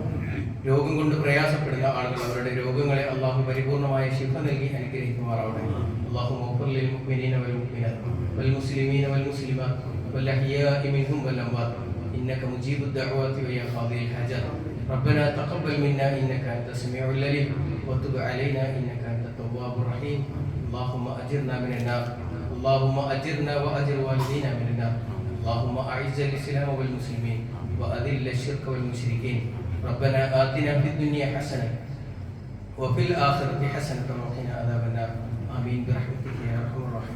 രോഗം കൊണ്ട് പ്രയാസപ്പെടുന്ന ആളുകൾ അവരുടെ രോഗങ്ങളെ അള്ളാഹു പരിപൂർണമായ ശിഫ നൽകി അനുഗ്രഹിക്കുമാറാവട്ടെ. അള്ളാഹു മഗ്ഫിർ ലിൽ മുഅ്മിനീന വൽ മുഅ്മിനാത്ത് വൽ മുസ്ലിമീന വൽ മുസ്ലിമാത്ത് വൽ അഹ്യാഇ മിൻഹും വൽ അംവാത്ത് ഇന്നക മുജീബുദ് ദഅവാതി വയാ ഖാദിൽ ഹജാത്ത് ربنا تقبل منا إنك أنت السميع العليم وتب علينا إنك أنت التواب الرحيم اللهم أجرنا من النار اللهم أجرنا وأجر والدينا من النار اللهم أعز الإسلام والمسلمين وأذل الشرك والمشركين ربنا آتنا في الدنيا حسنة وفي الآخرة حسنة وقنا عذاب النار آمين برحمتك يا أرحم الراحمين.